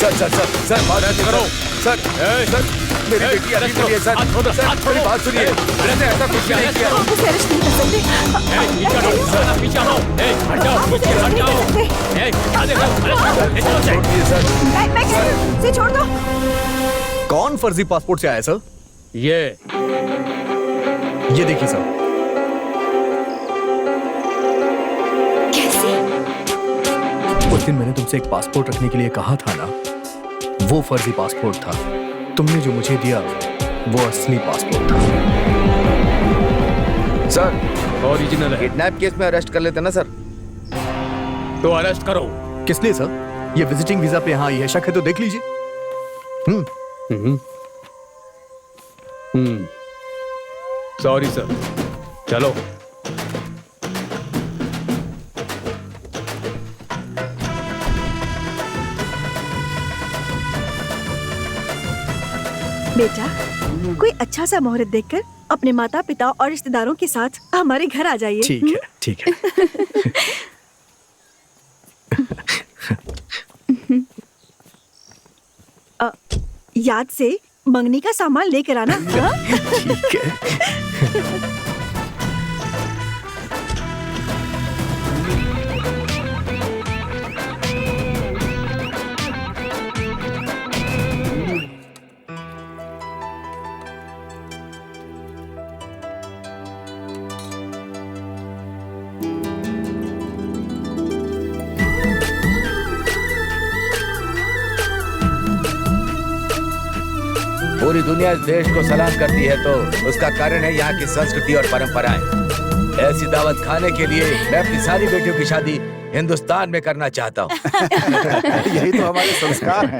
सर सर सर सर बात करो। सर सर मेरी बेटी अरेस्ट हुई है। सर सर मेरी बात सुनिए, मैंने ऐसा कुछ नहीं किया। आप उसे अरेस्ट नहीं कर सकते। छोड़ दो। कौन फर्जी पासपोर्ट से आया सर? ये देखिए सर। कैसे? उस दिन मैंने तुमसे एक पासपोर्ट रखने के लिए कहा था ना, वो फर्जी पासपोर्ट था। तुमने जो मुझे दिया वो असली पासपोर्ट था। सर ओरिजिनल है। किडनैप केस में अरेस्ट कर लेते ना सर। तो अरेस्ट करो। किस लिए सर? ये विजिटिंग वीजा पे यहाँ आई है, शक है तो देख लीजिए। सॉरी सर, चलो। बेटा, कोई अच्छा सा मुहूर्त देखकर अपने माता पिता और रिश्तेदारों के साथ हमारे घर आ जाइए। ठीक है, ठीक है। याद से मंगनी का सामान लेकर आना। ठीक है। पूरी दुनिया इस देश को सलाम करती है तो उसका कारण है यहाँ की संस्कृति और परंपराएं। ऐसी दावत खाने के लिए मैं अपनी सारी बेटियों की शादी हिंदुस्तान में करना चाहता हूँ। यही तो हमारे संस्कार हैं।